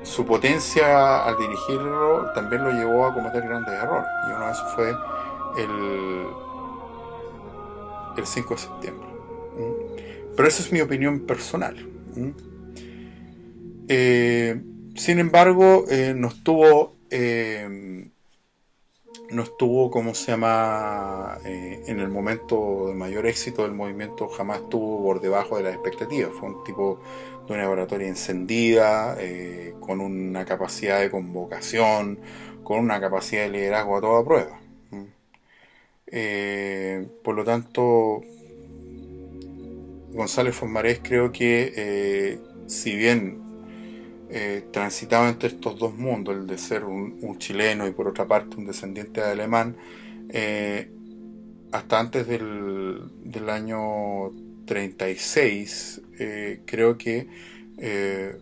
su potencia al dirigirlo también lo llevó a cometer grandes errores. Y uno de esos fue el, el 5 de septiembre. Pero esa es mi opinión personal. Sin embargo, no estuvo, ¿cómo se llama? En el momento de mayor éxito del movimiento, jamás estuvo por debajo de las expectativas. Fue un tipo de una oratoria encendida, con una capacidad de convocación, con una capacidad de liderazgo a toda prueba. Por lo tanto, González Fosmarés creo que, si bien transitaba entre estos dos mundos, el de ser un chileno y por otra parte un descendiente de alemán, hasta antes del año 36, creo que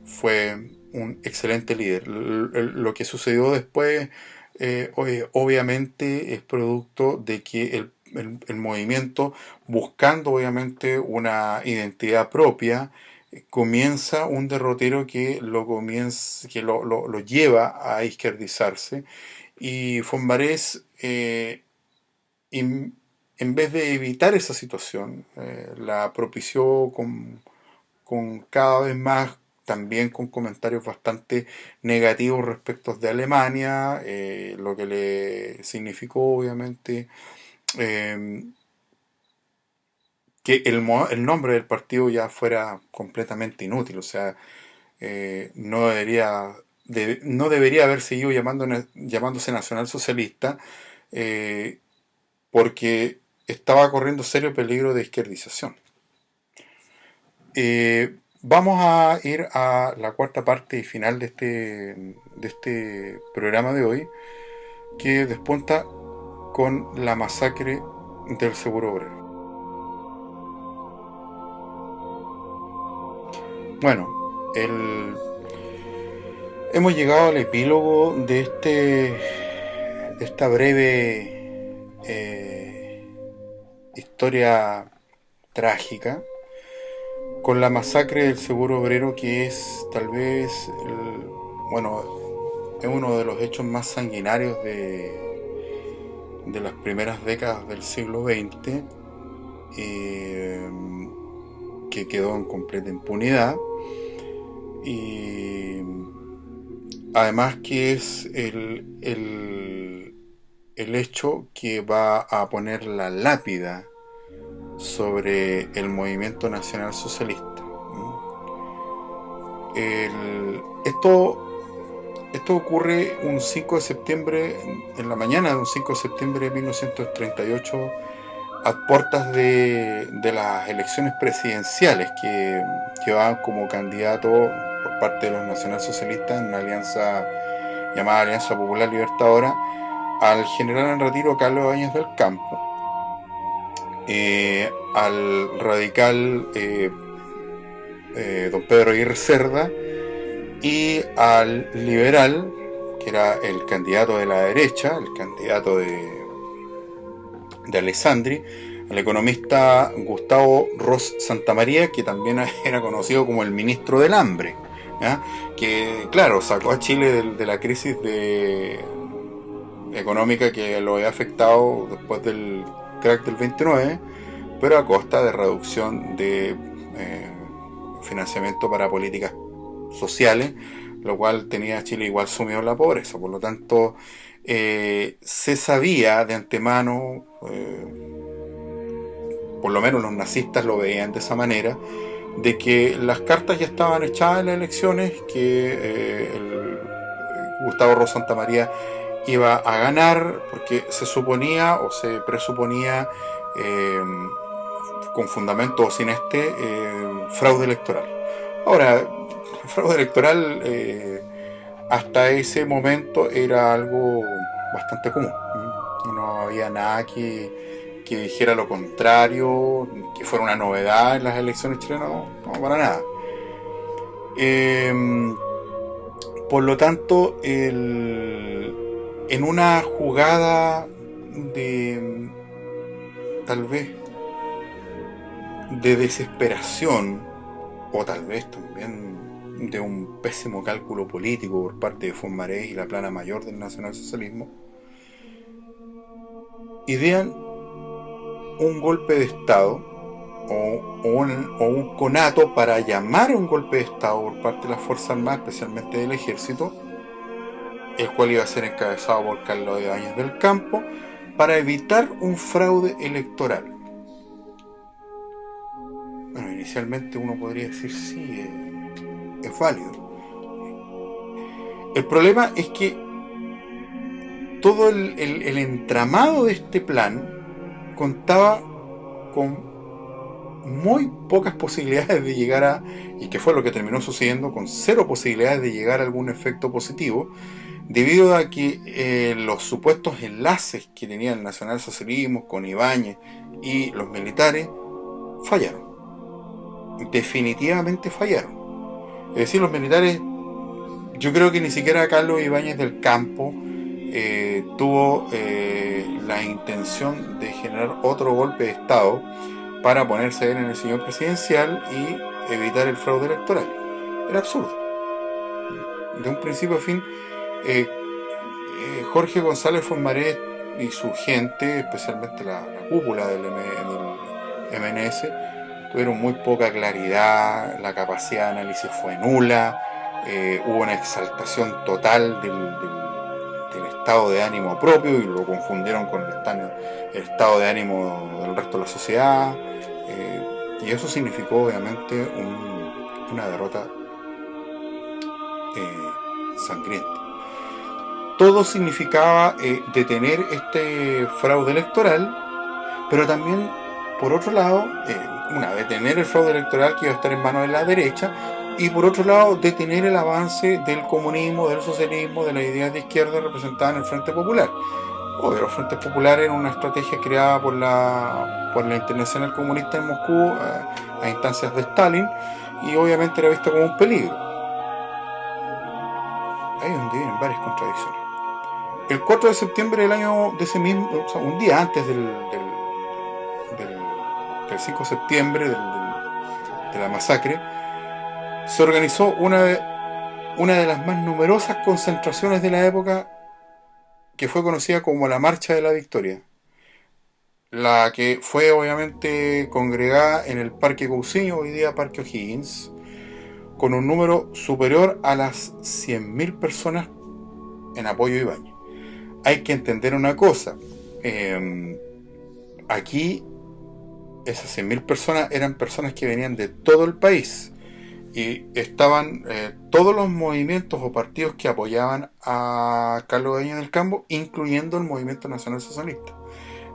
fue un excelente líder. Lo que sucedió después, obviamente, es producto de que el movimiento, buscando obviamente una identidad propia, comienza un derrotero que lo lleva a izquierdizarse, y Fosmarés, en vez de evitar esa situación, la propició con cada vez más, también con comentarios bastante negativos respecto de Alemania, lo que le significó obviamente eh, que el nombre del partido ya fuera completamente inútil. O sea, no debería haber seguido llamándose Nacional Socialista, eh, porque estaba corriendo serio peligro de izquierdización. Vamos a ir a la cuarta parte y final de este programa de hoy, que despunta con la masacre del Seguro Obrero. Bueno, hemos llegado al epílogo de esta breve historia trágica, con la masacre del Seguro Obrero, que es tal vez, es uno de los hechos más sanguinarios de las primeras décadas del siglo XX, que quedó en completa impunidad, y además que es el hecho que va a poner la lápida sobre el movimiento nacional socialista. Esto ocurre un 5 de septiembre, en la mañana de un 5 de septiembre de 1938, a puertas de las elecciones presidenciales que llevaban como candidato, por parte de los nacionalsocialistas, en una alianza llamada Alianza Popular Libertadora, al general en retiro Carlos Ibáñez del Campo, al radical don Pedro Aguirre Cerda, y al liberal, que era el candidato de la derecha, el candidato de Alessandri, al economista Gustavo Ros Santamaría, que también era conocido como el ministro del hambre, ¿ya? Que, claro, sacó a Chile de la crisis económica que lo había afectado después del crack del 29, pero a costa de reducción de financiamiento para políticas sociales, lo cual tenía a Chile igual sumido en la pobreza. Por lo tanto, se sabía de antemano, por lo menos los nazistas lo veían de esa manera, de que las cartas ya estaban echadas en las elecciones, que Gustavo Ros Santamaría iba a ganar, porque se suponía o se presuponía, con fundamento o sin fraude electoral. Ahora, el fraude electoral, hasta ese momento era algo bastante común. No había nada que dijera lo contrario, que fuera una novedad en las elecciones chilenas, no para nada. Por lo tanto, en una jugada de, tal vez, de desesperación, o tal vez también de un pésimo cálculo político por parte de Fontmaré y la plana mayor del nacionalsocialismo, idean un golpe de Estado o un conato para llamar a un golpe de Estado por parte de las Fuerzas Armadas, especialmente del Ejército, el cual iba a ser encabezado por Carlos Ibáñez del Campo, para evitar un fraude electoral. Bueno, inicialmente uno podría decir sí, es válido. El problema es que todo el entramado de este plan contaba con muy pocas posibilidades de llegar a, y que fue lo que terminó sucediendo, con cero posibilidades de llegar a algún efecto positivo, debido a que los supuestos enlaces que tenía el nacionalsocialismo con Ibáñez y los militares fallaron. Definitivamente fallaron. Es decir, los militares, yo creo que ni siquiera Carlos Ibáñez del Campo tuvo la intención de generar otro golpe de Estado para ponerse él en el sillón presidencial y evitar el fraude electoral. Era absurdo. De un principio a fin, Jorge González Fontmaré y su gente, especialmente la cúpula del MNS, tuvieron muy poca claridad, la capacidad de análisis fue nula, hubo una exaltación total del estado de ánimo propio y lo confundieron con el estado de ánimo del resto de la sociedad, y eso significó obviamente una derrota sangrienta. Todo significaba detener este fraude electoral, pero también, por otro lado, detener el fraude electoral que iba a estar en manos de la derecha, y por otro lado, detener el avance del comunismo, del socialismo, de las ideas de izquierda representadas en el Frente Popular. Obvio, los Frentes Populares eran una estrategia creada por la Internacional Comunista en Moscú a instancias de Stalin, y obviamente era vista como un peligro. Ahí es donde vienen varias contradicciones. El 4 de septiembre del año de ese mismo, o sea, un día antes del 5 de septiembre de la masacre, se organizó una de las más numerosas concentraciones de la época, que fue conocida como la Marcha de la Victoria, la que fue obviamente congregada en el Parque Cousiño, hoy día Parque O'Higgins, con un número superior a las 100.000 personas en apoyo a Ibáñez. Hay que entender una cosa, aquí esas 100.000 personas eran personas que venían de todo el país, y estaban todos los movimientos o partidos que apoyaban a Carlos Ibáñez del Campo, incluyendo el Movimiento Nacional Socialista,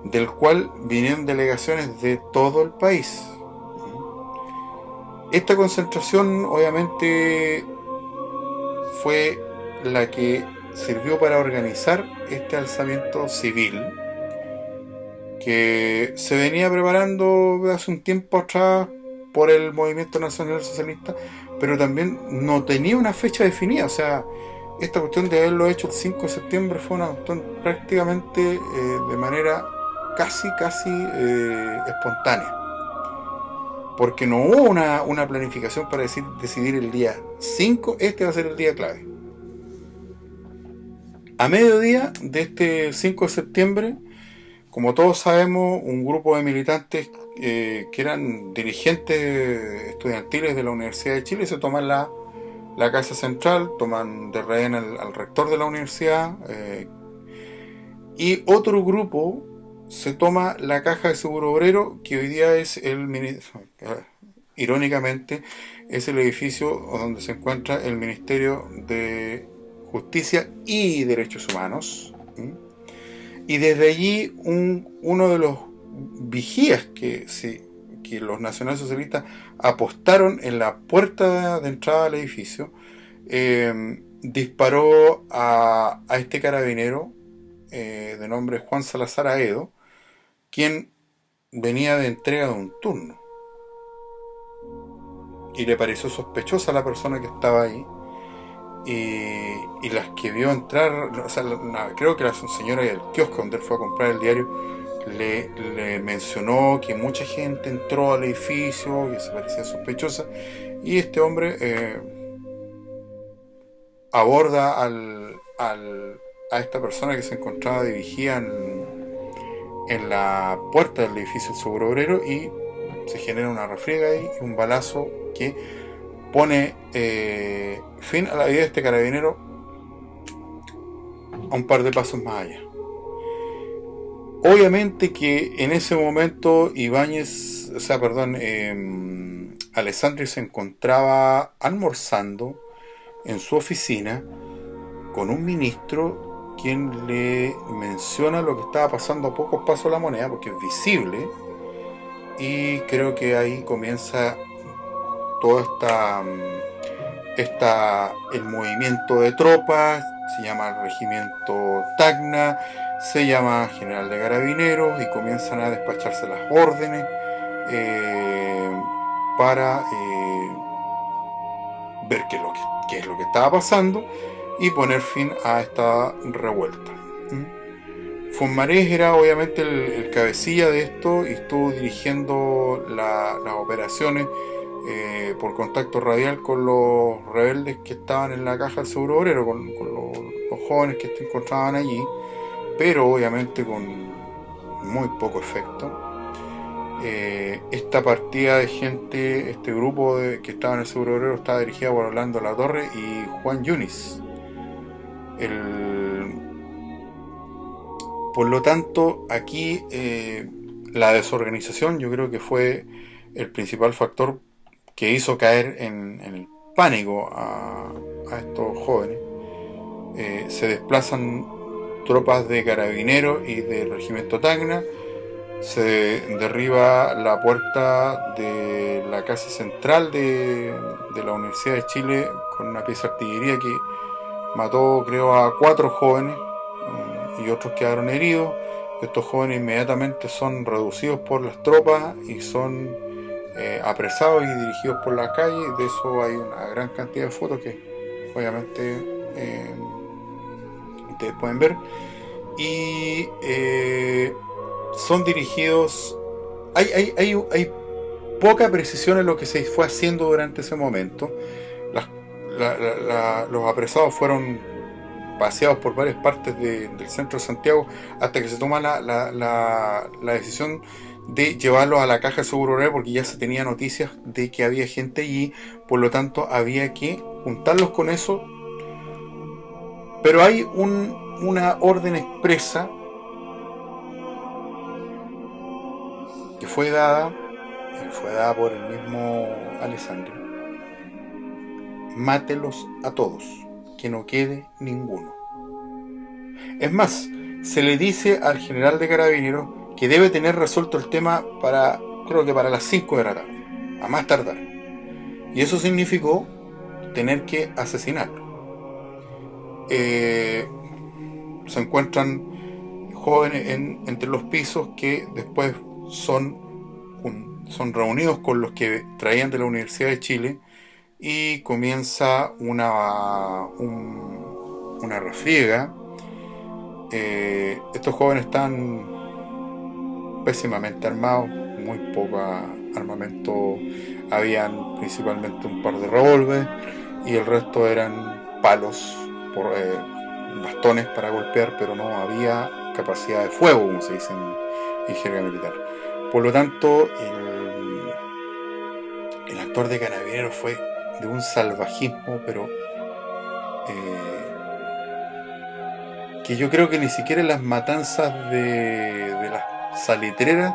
del cual vinieron delegaciones de todo el país. Esta concentración obviamente fue la que sirvió para organizar este alzamiento civil que se venía preparando hace un tiempo atrás por el Movimiento Nacional Socialista, pero también no tenía una fecha definida. O sea, esta cuestión de haberlo hecho el 5 de septiembre fue una cuestión prácticamente de manera casi espontánea, porque no hubo una planificación para decidir el día 5, este va a ser el día clave. A mediodía de este 5 de septiembre, como todos sabemos, un grupo de militantes que eran dirigentes estudiantiles de la Universidad de Chile se toman la Casa Central, toman de rehén al rector de la universidad, y otro grupo se toma la Caja de Seguro Obrero, que hoy día es irónicamente, es el edificio donde se encuentra el Ministerio de Justicia y Derechos Humanos. Y desde allí uno de los vigías que los nacionalsocialistas apostaron en la puerta de entrada al edificio, disparó a este carabinero de nombre Juan Salazar Aedo, quien venía de entrega de un turno, y le pareció sospechosa la persona que estaba ahí, y las que vio entrar, o sea, creo que la señora del kiosco donde él fue a comprar el diario le mencionó que mucha gente entró al edificio, que se parecía sospechosa, y este hombre aborda a esta persona que se encontraba de vigía en la puerta del edificio del Seguro Obrero, y se genera una refriega ahí y un balazo que pone fin a la vida de este carabinero a un par de pasos más allá. Obviamente que en ese momento Alessandri se encontraba almorzando en su oficina con un ministro quien le menciona lo que estaba pasando a pocos pasos de la Moneda, porque es visible, y creo que ahí comienza todo el movimiento de tropas. Se llama el regimiento Tacna, se llama general de carabineros, y comienzan a despacharse las órdenes para ver qué es lo que estaba pasando y poner fin a esta revuelta. Fonmarés era obviamente el cabecilla de esto, y estuvo dirigiendo las operaciones por contacto radial con los rebeldes que estaban en la caja del Seguro Obrero, con los jóvenes que se encontraban allí, pero obviamente con muy poco efecto. Esta partida de gente, este grupo que estaba en el Seguro Obrero, estaba dirigida por Orlando Latorre y Juan Yunis. Por lo tanto, aquí la desorganización yo creo que fue el principal factor que hizo caer en el pánico a estos jóvenes. Se desplazan tropas de carabineros y del regimiento Tacna, se derriba la puerta de la casa central de la Universidad de Chile con una pieza de artillería que mató, creo, a 4 jóvenes, y otros quedaron heridos. Estos jóvenes inmediatamente son reducidos por las tropas y son apresados y dirigidos por la calle. De eso hay una gran cantidad de fotos que obviamente ustedes pueden ver, y son dirigidos. Hay poca precisión en lo que se fue haciendo durante ese momento. Los apresados fueron paseados por varias partes del centro de Santiago hasta que se toma la decisión de llevarlos a la caja de Seguro Obrero, porque ya se tenía noticias de que había gente allí, por lo tanto había que juntarlos con eso. Pero hay una orden expresa que fue dada por el mismo Alessandri: mátelos a todos, que no quede ninguno. Es más, se le dice al general de carabineros que debe tener resuelto el tema creo que para las 5 de la tarde, a más tardar. Y eso significó tener que asesinarlo. Se encuentran jóvenes entre los pisos que después son reunidos con los que traían de la Universidad de Chile, y comienza una refriega. Estos jóvenes están pésimamente armados, muy poco armamento. Habían principalmente un par de revólveres y el resto eran palos, bastones para golpear, pero no había capacidad de fuego, como se dice en jerga militar. Por lo tanto, el actor de Carabineros fue de un salvajismo, pero que yo creo que ni siquiera en las matanzas de las salitreras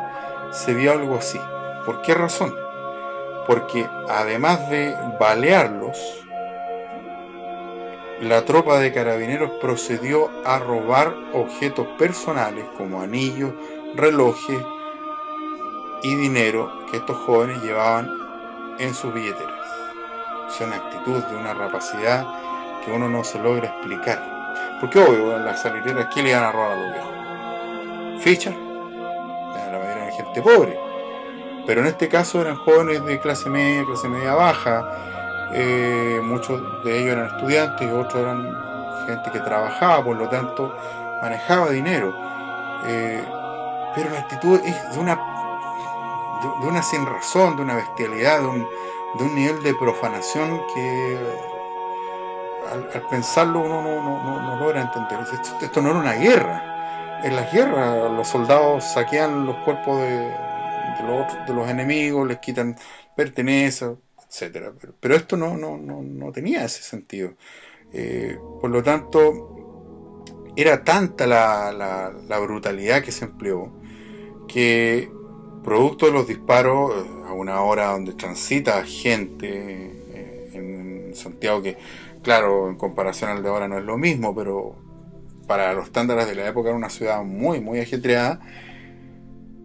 se vio algo así. ¿Por qué razón? Porque además de balearlos, la tropa de carabineros procedió a robar objetos personales como anillos, relojes y dinero que estos jóvenes llevaban en sus billeteras. Es una actitud de una rapacidad que uno no se logra explicar. Porque obvio, en las salitreras, ¿qué le iban a robar a los viejos? Fichas. La mayoría eran gente pobre. Pero en este caso eran jóvenes de clase media baja. Muchos de ellos eran estudiantes y otros eran gente que trabajaba, por lo tanto manejaba dinero. Pero la actitud es de una sinrazón, de una bestialidad, de un nivel de profanación que al pensarlo uno no logra entender. Esto no era una guerra. En las guerras los soldados saquean los cuerpos de los enemigos, les quitan pertenencias, etcétera. Pero esto no tenía ese sentido. Por lo tanto, era tanta la brutalidad que se empleó que, producto de los disparos, a una hora donde transita gente en Santiago, que claro, en comparación al de ahora no es lo mismo, pero para los estándares de la época era una ciudad muy, muy ajetreada.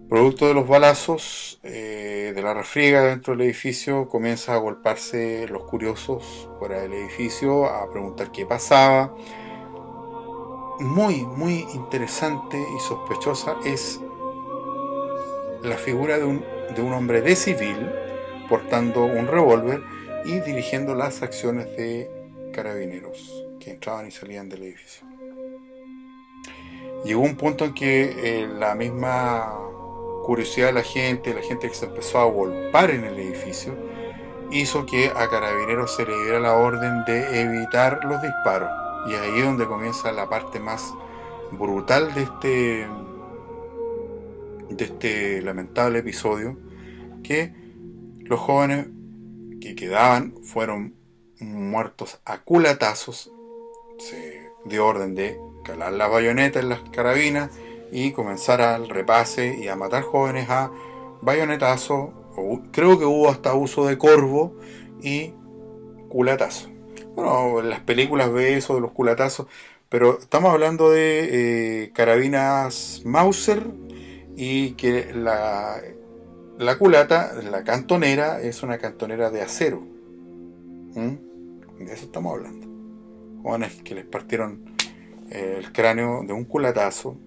Producto de los balazos, de la refriega dentro del edificio, comienza a agolparse los curiosos fuera del edificio, a preguntar qué pasaba. Muy, muy interesante y sospechosa es la figura de un hombre de civil portando un revólver y dirigiendo las acciones de carabineros que entraban y salían del edificio. Llegó un punto en que la misma curiosidad de la gente que se empezó a agolpar en el edificio, hizo que a carabineros se le diera la orden de evitar los disparos. Y es ahí donde comienza la parte más brutal de este lamentable episodio, que los jóvenes que quedaban fueron muertos a culatazos. Se dio orden de calar las bayonetas en las carabinas y comenzar al repase y a matar jóvenes a bayonetazo. Creo que hubo hasta uso de corvo y culatazo. Bueno, en las películas ve eso de los culatazos, pero estamos hablando de carabinas Mauser, y que la culata, la cantonera, es una cantonera de acero. De eso estamos hablando. Jóvenes que les partieron el cráneo de un culatazo,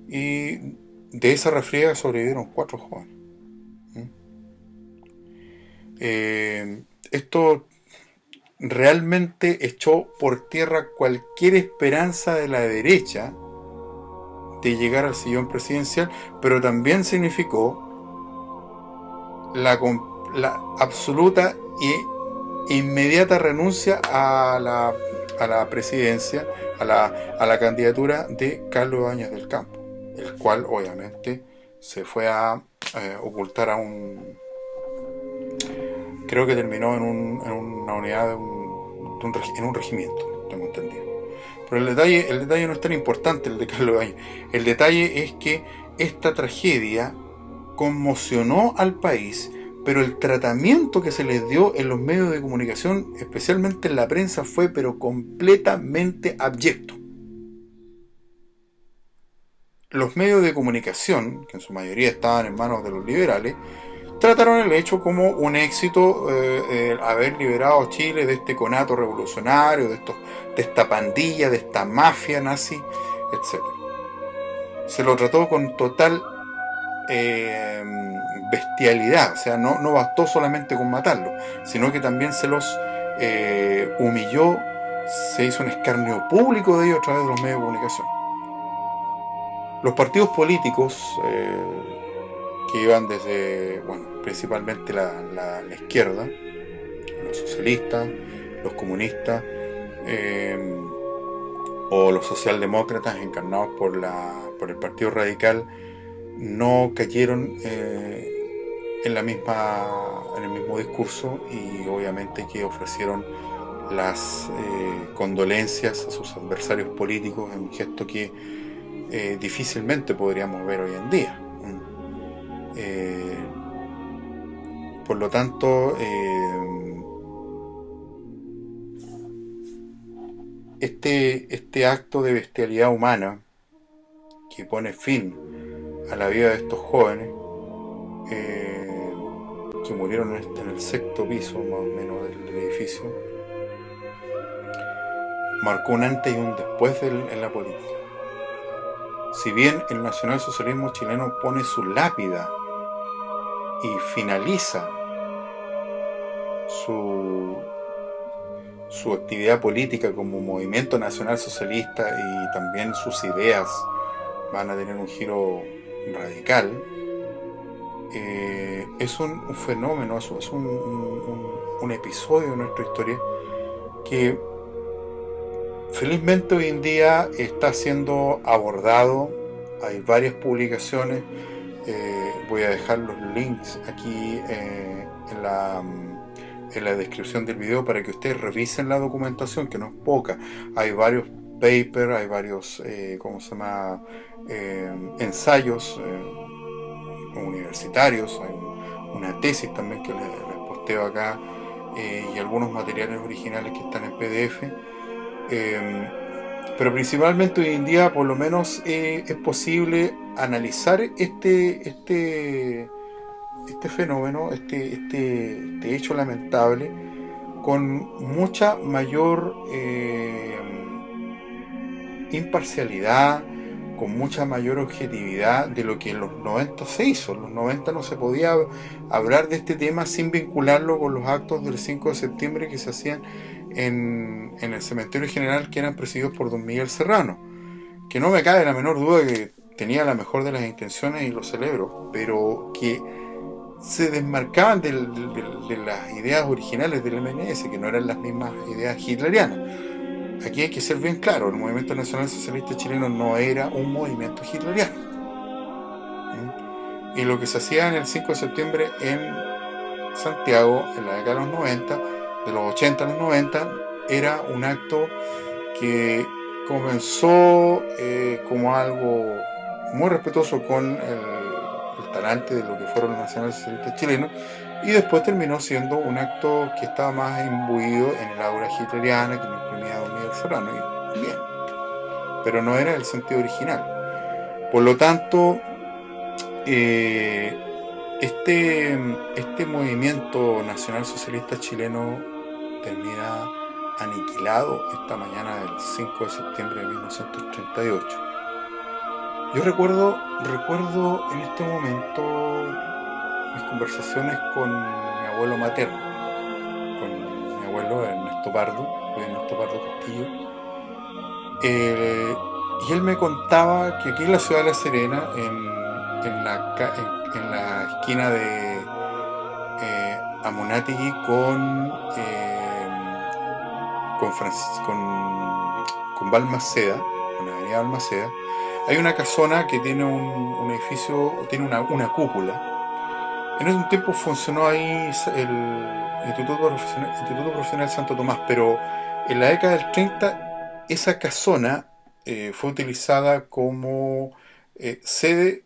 y de esa refriega sobrevivieron 4 jóvenes. Esto realmente echó por tierra cualquier esperanza de la derecha de llegar al sillón presidencial, pero también significó la absoluta e inmediata renuncia a la presidencia, a la candidatura de Carlos Ibáñez del Campo, el cual obviamente se fue a ocultar creo que terminó en una unidad en un regimiento, tengo entendido. Pero el detalle no es tan importante, el de Carlos Ibáñez. El detalle es que esta tragedia conmocionó al país, pero el tratamiento que se les dio en los medios de comunicación, especialmente en la prensa, fue pero completamente abyecto. Los medios de comunicación, que en su mayoría estaban en manos de los liberales, trataron el hecho como un éxito, haber liberado a Chile de este conato revolucionario, de esta pandilla, de esta mafia nazi, etc. Se lo trató con total bestialidad. O sea, no bastó solamente con matarlo, sino que también se los humilló, se hizo un escarnio público de ellos a través de los medios de comunicación. Los partidos políticos que iban desde, principalmente la izquierda, los socialistas, los comunistas, o los socialdemócratas encarnados por el Partido Radical, no cayeron en el mismo discurso, y obviamente que ofrecieron las condolencias a sus adversarios políticos, en un gesto que difícilmente podríamos ver hoy en día. Por lo tanto, este acto de bestialidad humana que pone fin a la vida de estos jóvenes, que murieron en el 6º piso más o menos del edificio, marcó un antes y un después en la política. Si bien el nacionalsocialismo chileno pone su lápida y finaliza su actividad política como movimiento nacional socialista, y también sus ideas van a tener un giro radical, es un fenómeno, es un episodio de nuestra historia que Felizmente hoy en día está siendo abordado, hay varias publicaciones, voy a dejar los links aquí en la descripción del video para que ustedes revisen la documentación, que no es poca. Hay varios papers, hay varios ensayos universitarios, hay una tesis también que les posteo acá, y algunos materiales originales que están en PDF. Pero principalmente hoy en día por lo menos es posible analizar este fenómeno, este hecho lamentable con mucha mayor imparcialidad, con mucha mayor objetividad de lo que en los 90 se hizo. En los 90 no se podía hablar de este tema sin vincularlo con los actos del 5 de septiembre que se hacían en el cementerio general, que eran presididos por don Miguel Serrano, que no me cabe la menor duda de que tenía la mejor de las intenciones y lo celebro, pero que se desmarcaban de las ideas originales del MNS, que no eran las mismas ideas hitlerianas. Aquí hay que ser bien claro, el Movimiento Nacional Socialista Chileno no era un movimiento hitleriano. Y lo que se hacía en el 5 de septiembre en Santiago, en la década de los 90, de los 80 a los 90, era un acto que comenzó como algo muy respetuoso con el talante de lo que fueron los nacionalsocialistas chilenos, y después terminó siendo un acto que estaba más imbuido en el aura hitleriana que le imprimía don Miguel Serrano, y bien, pero no era el sentido original. Por lo tanto, este movimiento nacional socialista chileno termina aniquilado esta mañana del 5 de septiembre de 1938. Yo recuerdo en este momento mis conversaciones con mi abuelo materno, con mi abuelo Ernesto Pardo Castillo, y él me contaba que aquí en la ciudad de La Serena, en la esquina de Amunátegui con Balmaceda, con la avenida Balmaceda, hay una casona que tiene un edificio, tiene una cúpula. En ese tiempo funcionó ahí el Instituto Profesional Santo Tomás, pero en la década del 30 esa casona fue utilizada como sede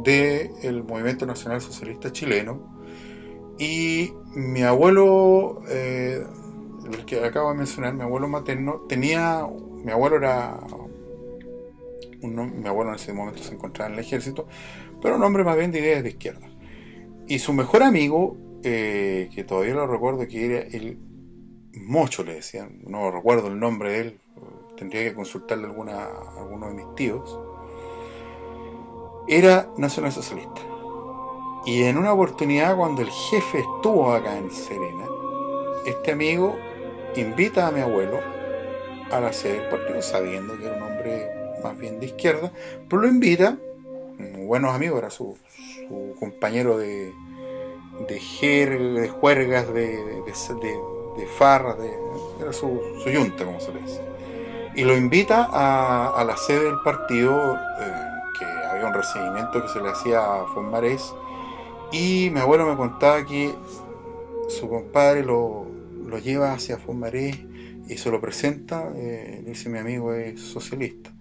del Movimiento Nacional Socialista Chileno, y mi abuelo, el que acabo de mencionar, mi abuelo materno, mi abuelo en ese momento se encontraba en el ejército, pero un hombre más bien de ideas de izquierda. Y su mejor amigo, que todavía lo recuerdo, que era el Mocho, le decían, no recuerdo el nombre de él, tendría que consultarle a alguno de mis tíos, era nacionalsocialista. Y en una oportunidad, cuando el jefe estuvo acá en Serena, este amigo invita a mi abuelo a la sede del partido, sabiendo que era un hombre más bien de izquierda, pero lo invita, buenos amigos, era su compañero de juergas, de farras, era su yunta, como se le dice. Y lo invita a la sede del partido, que había un recibimiento que se le hacía a Fonmarés, y mi abuelo me contaba que su compadre lo lleva hacia Fonmarés y se lo presenta, dice: mi amigo es socialista.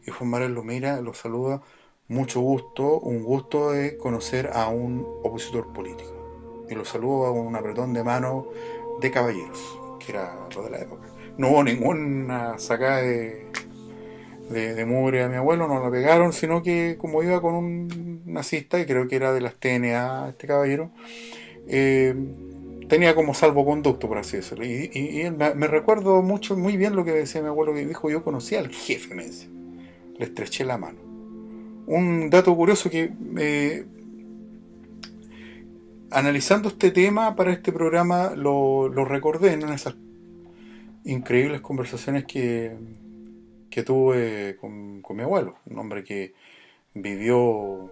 Y Fonmarés lo mira, lo saluda: mucho gusto, un gusto de conocer a un opositor político. Y lo saluda con un apretón de mano de caballeros, que era lo de la época. No hubo ninguna sacada de mugre a mi abuelo, no lo pegaron, sino que como iba con un nazista, y creo que era de las TNA este caballero, tenía como salvoconducto, por así decirlo. Y me recuerdo muy bien lo que decía mi abuelo, que dijo: yo conocía al jefe, me decía, le estreché la mano. Un dato curioso que analizando este tema para este programa lo recordé en esas increíbles conversaciones que tuve con mi abuelo, un hombre que vivió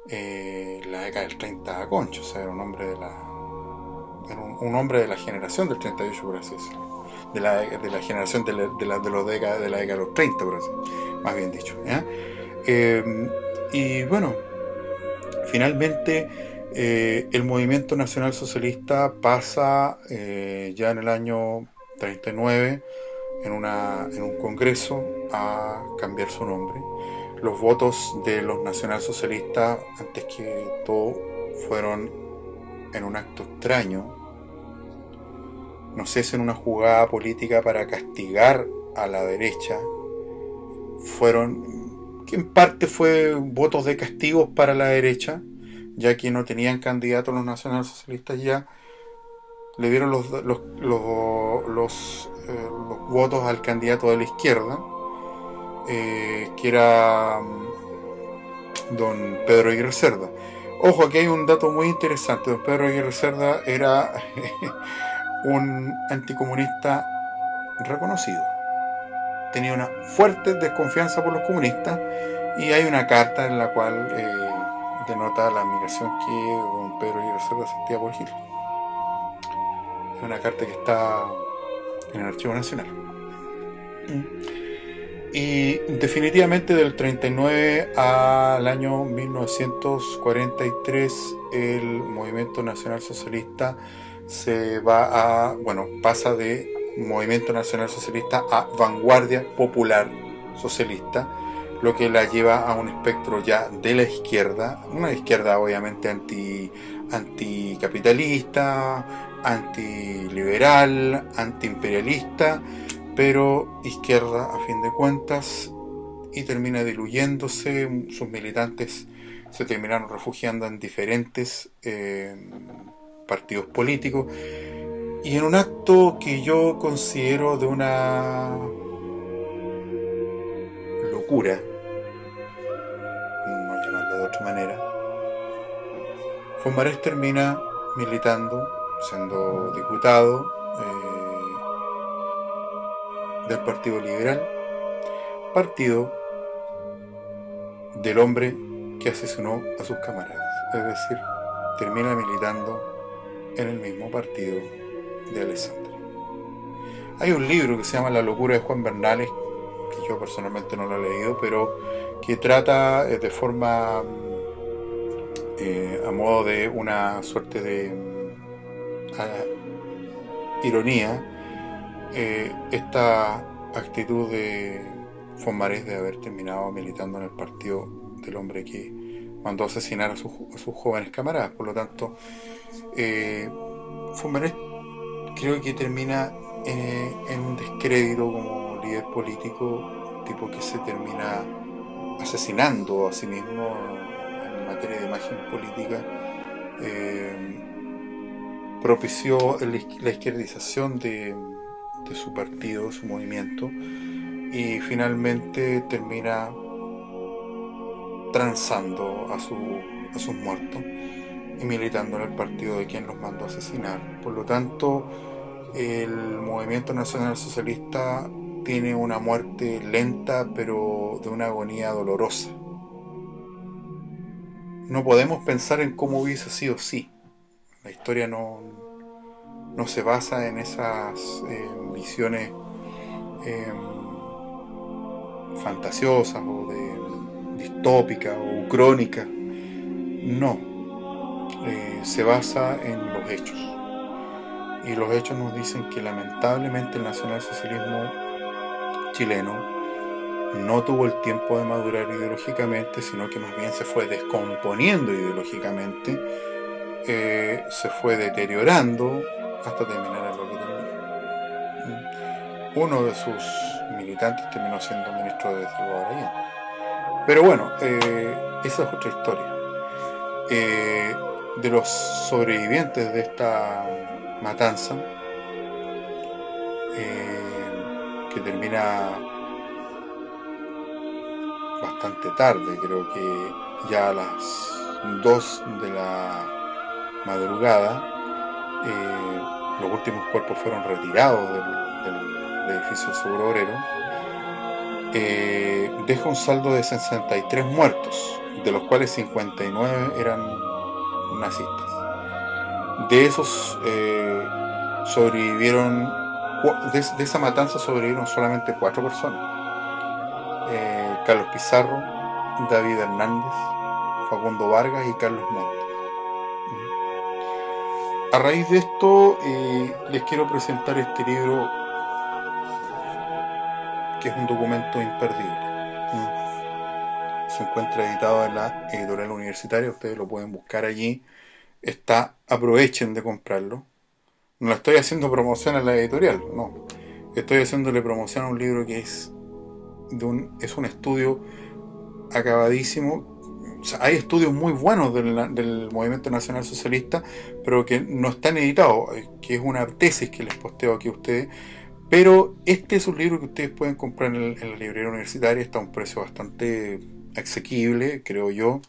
la década del 30 a concho, o sea, era un hombre era un hombre de la generación del 38, por así decirlo, de la generación de la década de los 30, por así, más bien dicho, ¿ya? Y bueno, finalmente el movimiento nacional socialista pasa ya en el año 39 en un congreso a cambiar su nombre. Los votos de los nacionalsocialistas, antes que todo, fueron en un acto extraño, no sé si en una jugada política para castigar a la derecha, que en parte fue votos de castigos para la derecha, ya que no tenían candidatos los nacionalsocialistas, ya le dieron los votos al candidato de la izquierda, que era don Pedro Aguirre Cerda. Ojo, aquí hay un dato muy interesante. Don Pedro Aguirre Cerda era un anticomunista reconocido. Tenía una fuerte desconfianza por los comunistas, y hay una carta en la cual denota la admiración que don Pedro Aguirre Cerda sentía por Hitler. Es una carta que está en el Archivo Nacional. Y definitivamente del 39 al año 1943 el movimiento nacional socialista pasa de movimiento nacional socialista a vanguardia popular socialista, lo que la lleva a un espectro ya de la izquierda, una izquierda obviamente anticapitalista, antiliberal, antiimperialista, pero izquierda a fin de cuentas, y termina diluyéndose. Sus militantes se terminaron refugiando en diferentes partidos políticos, y en un acto que yo considero de una locura, no llamarlo de otra manera, Fomarés termina militando, siendo diputado del Partido Liberal, partido del hombre que asesinó a sus camaradas. Es decir, termina militando en el mismo partido de Alessandri. Hay un libro que se llama La locura de Juan Bernales, que yo personalmente no lo he leído, pero que trata de forma a modo de una suerte de ironía esta actitud de Fomarés de haber terminado militando en el partido del hombre que mandó a asesinar a sus jóvenes camaradas. Por lo tanto, Fomarés creo que termina en un descrédito como líder político, tipo que se termina asesinando a sí mismo en materia de imagen política. Propició la izquierdización de su partido, su movimiento, y finalmente termina transando a sus muertos y militando en el partido de quien los mandó a asesinar. Por lo tanto, el movimiento nacional socialista tiene una muerte lenta, pero de una agonía dolorosa. No podemos pensar en cómo hubiese sido si. La historia no se basa en esas visiones fantasiosas o distópicas o crónicas. No, se basa en los hechos, y los hechos nos dicen que lamentablemente el nacionalsocialismo chileno no tuvo el tiempo de madurar ideológicamente, sino que más bien se fue descomponiendo ideológicamente, se fue deteriorando hasta terminar en lo que terminó. Uno de sus militantes terminó siendo ministro de Salvador Allende. Pero bueno, esa es otra historia. De los sobrevivientes de esta matanza, que termina bastante tarde, creo que ya a las 2 de la madrugada, los últimos cuerpos fueron retirados del edificio del Seguro Obrero. Deja un saldo de 63 muertos, de los cuales 59 eran nazistas. De esos sobrevivieron, de esa matanza sobrevivieron solamente 4 personas. Carlos Pizarro, David Hernández, Facundo Vargas y Carlos Montes. A raíz de esto, les quiero presentar este libro, que es un documento imperdible. Se encuentra editado en la editorial universitaria, ustedes lo pueden buscar allí. Aprovechen de comprarlo. No le estoy haciendo promoción a la editorial, no. Estoy haciéndole promoción a un libro que es un estudio acabadísimo. O sea, hay estudios muy buenos del Movimiento Nacional Socialista, pero que no están editados, que es una tesis que les posteo aquí a ustedes. Pero este es un libro que ustedes pueden comprar en la librería universitaria, está a un precio bastante asequible, creo yo,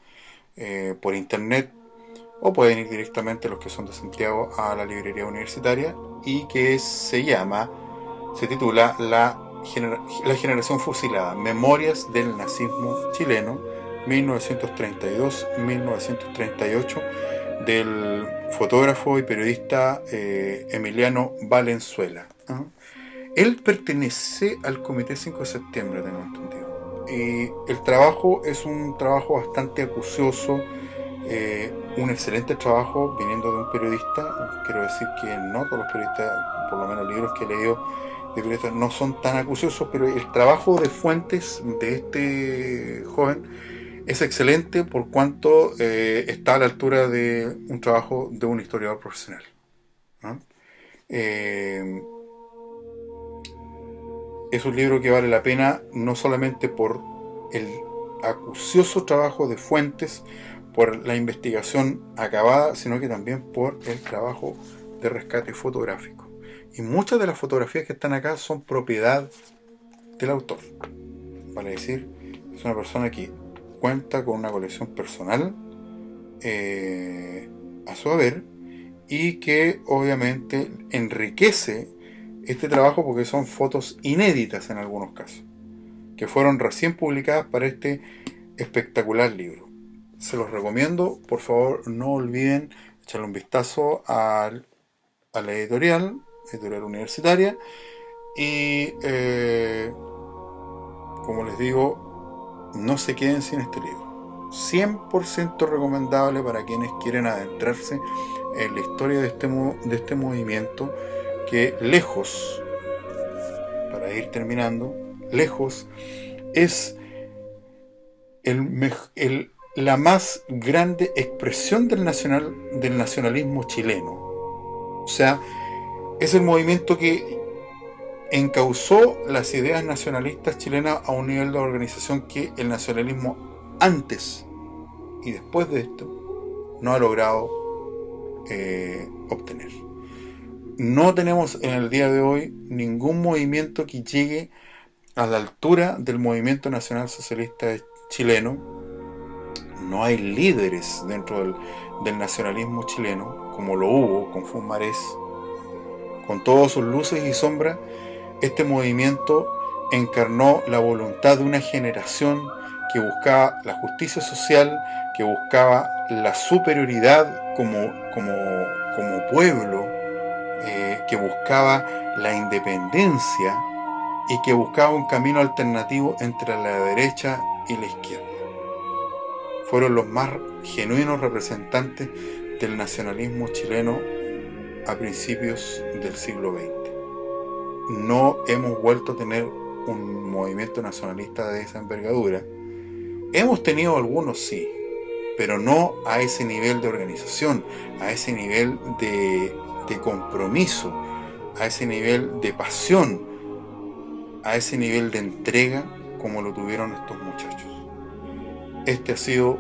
por internet, o pueden ir directamente los que son de Santiago a la librería universitaria, y que se titula La generación fusilada, Memorias del nazismo chileno, 1932-1938, del fotógrafo y periodista Emiliano Valenzuela. Él pertenece al Comité 5 de septiembre, tengo entendido. El trabajo es un trabajo bastante acucioso, un excelente trabajo viniendo de un periodista. Quiero decir que no todos los periodistas, por lo menos libros que he leído de periodistas, no son tan acuciosos, pero el trabajo de fuentes de este joven es excelente, por cuanto está a la altura de un trabajo de un historiador profesional, ¿no? Es un libro que vale la pena, no solamente por el acucioso trabajo de fuentes, por la investigación acabada, sino que también por el trabajo de rescate fotográfico. Y muchas de las fotografías que están acá son propiedad del autor. Vale decir, es una persona que cuenta con una colección personal a su haber, y que obviamente enriquece este trabajo porque son fotos inéditas en algunos casos, que fueron recién publicadas para este espectacular libro. Se los recomiendo, por favor no olviden echarle un vistazo a la editorial universitaria, y como les digo, no se queden sin este libro. 100% recomendable para quienes quieren adentrarse en la historia de este movimiento, que lejos, para ir terminando, lejos es la más grande expresión del nacionalismo chileno. O sea, es el movimiento que encauzó las ideas nacionalistas chilenas a un nivel de organización que el nacionalismo antes y después de esto no ha logrado obtener. No tenemos en el día de hoy ningún movimiento que llegue a la altura del movimiento nacional socialista chileno. No hay líderes dentro del nacionalismo chileno, como lo hubo con Fumárez. Con todas sus luces y sombras, este movimiento encarnó la voluntad de una generación que buscaba la justicia social, que buscaba la superioridad como pueblo, que buscaba la independencia, y que buscaba un camino alternativo entre la derecha y la izquierda. Fueron los más genuinos representantes del nacionalismo chileno a principios del siglo XX. No hemos vuelto a tener un movimiento nacionalista de esa envergadura. Hemos tenido algunos, sí, pero no a ese nivel de organización, a ese nivel de compromiso, a ese nivel de pasión, a ese nivel de entrega como lo tuvieron estos muchachos. Este ha sido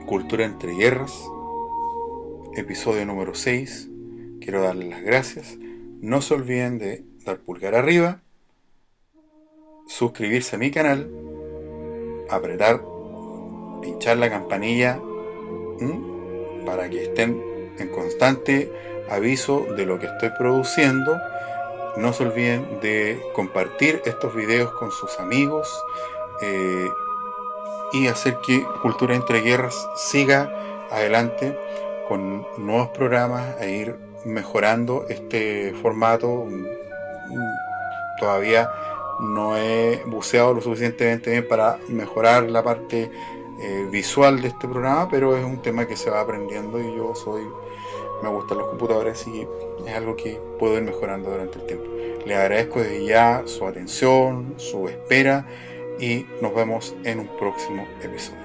Cultura entre Guerras, episodio número 6. Quiero darles las gracias. No se olviden de dar pulgar arriba, suscribirse a mi canal, pinchar la campanilla para que estén en constante aviso de lo que estoy produciendo. No se olviden de compartir estos videos con sus amigos y hacer que Cultura entre Guerras siga adelante con nuevos programas, a ir mejorando este formato. Todavía no he buceado lo suficientemente bien para mejorar la parte visual de este programa, pero es un tema que se va aprendiendo y me gustan los computadores y es algo que puedo ir mejorando durante el tiempo. Les agradezco desde ya su atención, su espera y nos vemos en un próximo episodio.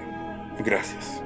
Gracias.